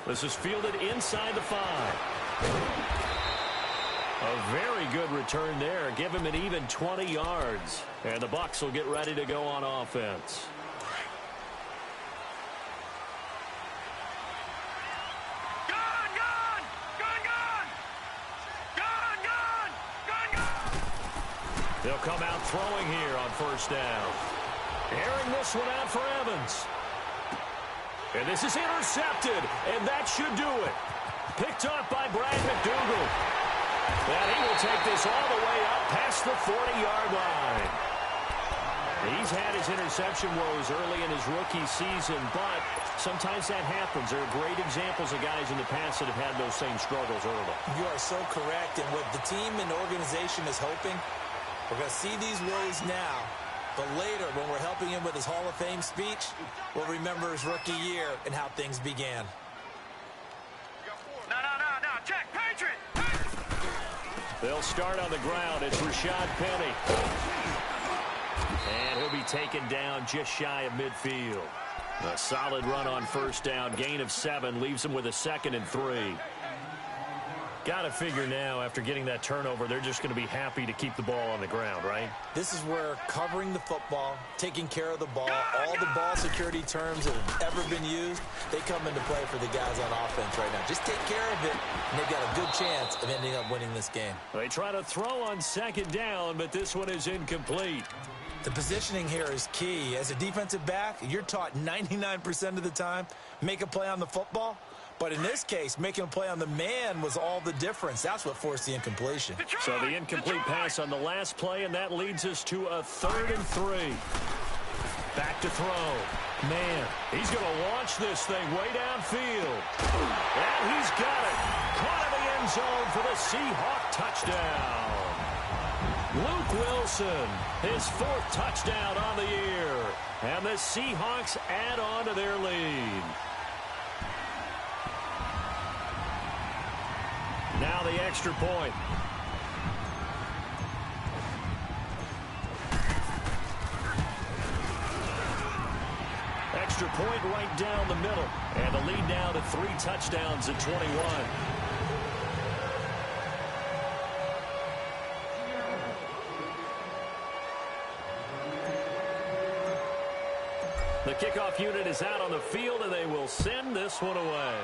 This is fielded inside the 5. A very good return there. Give him an even 20 yards. And the Bucs will get ready to go on offense. They'll come out throwing here on first down. Airing this one out for Evans. And this is intercepted, and that should do it. Picked up by Brad McDougal. And he will take this all the way up past the 40-yard line. He's had his interception woes early in his rookie season, but sometimes that happens. There are great examples of guys in the past that have had those same struggles early. You are so correct, and what the team and organization is hoping, we're going to see these woes now. But later, when we're helping him with his Hall of Fame speech, we'll remember his rookie year and how things began. No, check, Patriot! They'll start on the ground. It's Rashad Penny. And he'll be taken down just shy of midfield. A solid run on first down. Gain of 7 leaves him with a 2nd and 3. Got to figure now, after getting that turnover, they're just going to be happy to keep the ball on the ground, right? This is where covering the football, taking care of the ball, all the ball security terms that have ever been used, they come into play for the guys on offense right now. Just take care of it, and they've got a good chance of ending up winning this game. They try to throw on 2nd down, but this one is incomplete. The positioning here is key. As a defensive back, you're taught 99% of the time, make a play on the football. But in this case, making a play on the man was all the difference. That's what forced the incompletion. So the incomplete pass on the last play, and that leads us to a 3rd and 3. Back to throw. Man, he's going to launch this thing way downfield. And he's got it. Caught in the end zone for the Seahawk touchdown. Luke Wilson, his 4th touchdown on the year. And the Seahawks add on to their lead. Now the extra point. Extra point right down the middle. And the lead now to 3 touchdowns at 21. The kickoff unit is out on the field, and they will send this one away.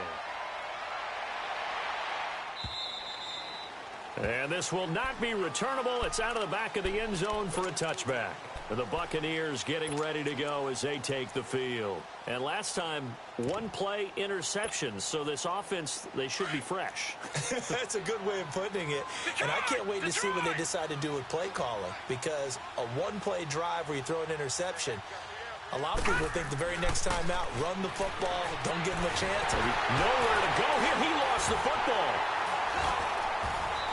And this will not be returnable. It's out of the back of the end zone for a touchback. The Buccaneers getting ready to go as they take the field. And last time, one-play interceptions. So this offense, they should be fresh. That's a good way of putting it. And I can't wait to see what they decide to do with play calling. Because a one-play drive where you throw an interception, a lot of people think the very next time out, run the football, don't give them a chance. Nowhere to go here. He lost the football.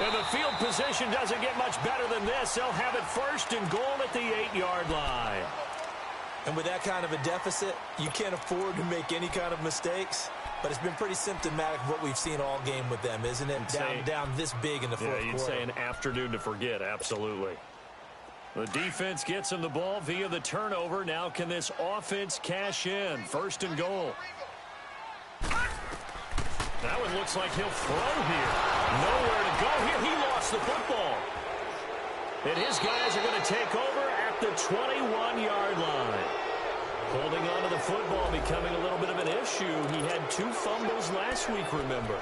And the field position doesn't get much better than this. They'll have it first and goal at the 8-yard line. And with that kind of a deficit, you can't afford to make any kind of mistakes. But it's been pretty symptomatic of what we've seen all game with them, isn't it? Down this big in the fourth quarter. You'd say an afternoon to forget, absolutely. The defense gets him the ball via the turnover. Now can this offense cash in? First and goal. That one looks like he'll throw here. Nowhere to go here. He lost the football. And his guys are going to take over at the 21-yard line. Holding on to the football becoming a little bit of an issue. He had 2 fumbles last week, remember.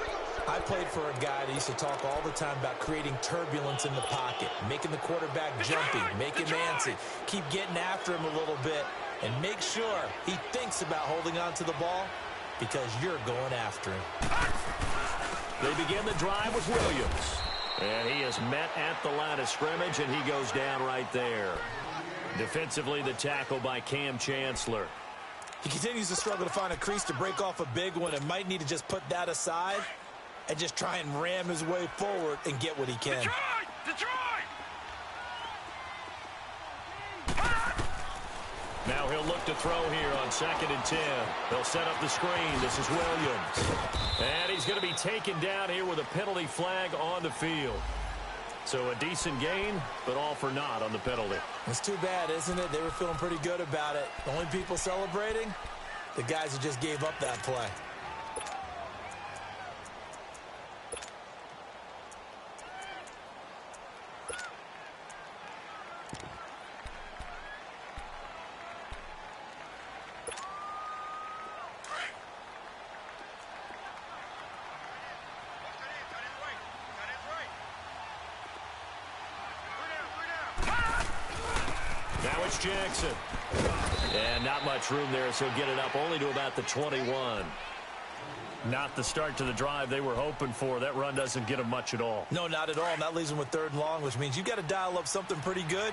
I played for a guy that used to talk all the time about creating turbulence in the pocket, making the quarterback jumpy, make him antsy, keep getting after him a little bit, and make sure he thinks about holding on to the ball because you're going after him. They begin the drive with Williams. And he is met at the line of scrimmage, and he goes down right there. Defensively, the tackle by Cam Chancellor. He continues to struggle to find a crease to break off a big one and might need to just put that aside and just try and ram his way forward and get what he can. Detroit! Now he'll look to throw here on 2nd and 10. They'll set up the screen. This is Williams. And he's going to be taken down here with a penalty flag on the field. So a decent gain, but all for naught on the penalty. It's too bad, isn't it? They were feeling pretty good about it. The only people celebrating, the guys who just gave up that play. Jackson. And not much room there, so he'll get it up only to about the 21. Not the start to the drive they were hoping for. That run doesn't get them much at all. No, not at all. And that leaves them with 3rd and long, which means you've got to dial up something pretty good.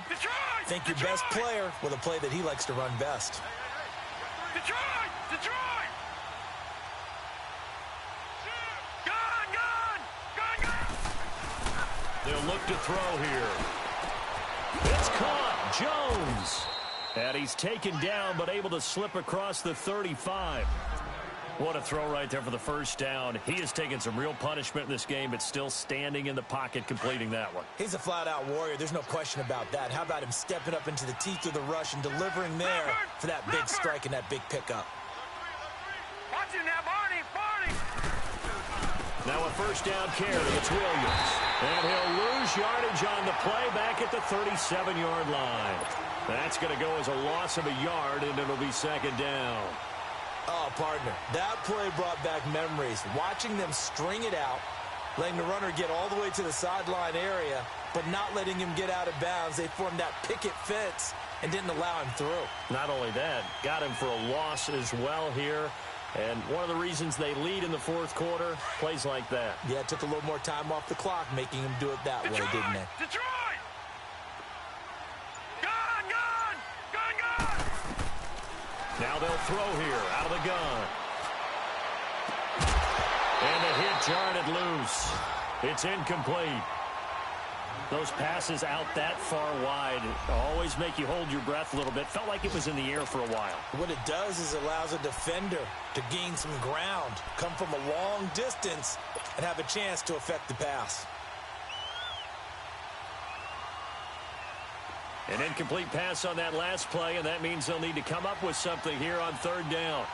Think your best player with a play that he likes to run best. Detroit! They'll look to throw here. It's caught. Jones. And he's taken down, but able to slip across the 35. What a throw right there for the first down. He has taken some real punishment in this game, but still standing in the pocket, completing that one. He's a flat-out warrior. There's no question about that. How about him stepping up into the teeth of the rush and delivering there for that big strike and that big pickup? Watching that, Barney! Now a first down carry. It's Williams. And he'll lose yardage on the play back at the 37-yard line. That's going to go as a loss of a yard, and it'll be 2nd down. Oh, partner, that play brought back memories. Watching them string it out, letting the runner get all the way to the sideline area, but not letting him get out of bounds. They formed that picket fence and didn't allow him through. Not only that, got him for a loss as well here. And one of the reasons they lead in the 4th quarter, plays like that. Yeah, it took a little more time off the clock, making him do it that way, didn't they? Detroit! Gun! Now they'll throw here, out of the gun. And the hit jarred loose. It's incomplete. Those passes out that far wide always make you hold your breath a little bit. Felt like it was in the air for a while. What it does is it allows a defender to gain some ground, come from a long distance, and have a chance to affect the pass. An incomplete pass on that last play, and that means they'll need to come up with something here on 3rd down.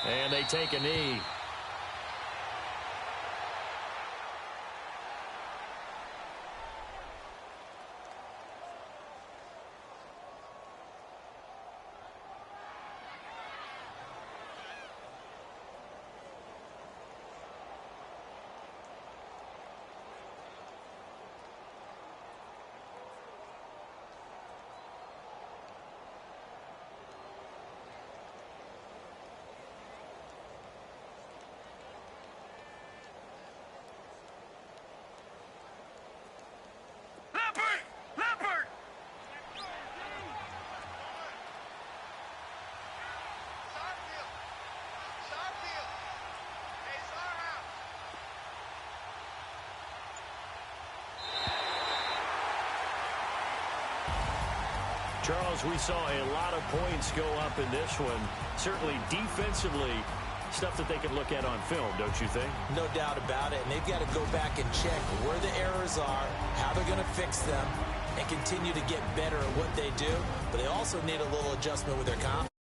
And they take a knee. Charles, we saw a lot of points go up in this one. Certainly defensively, stuff that they can look at on film, don't you think? No doubt about it. And they've got to go back and check where the errors are, how they're going to fix them, and continue to get better at what they do. But they also need a little adjustment with their confidence.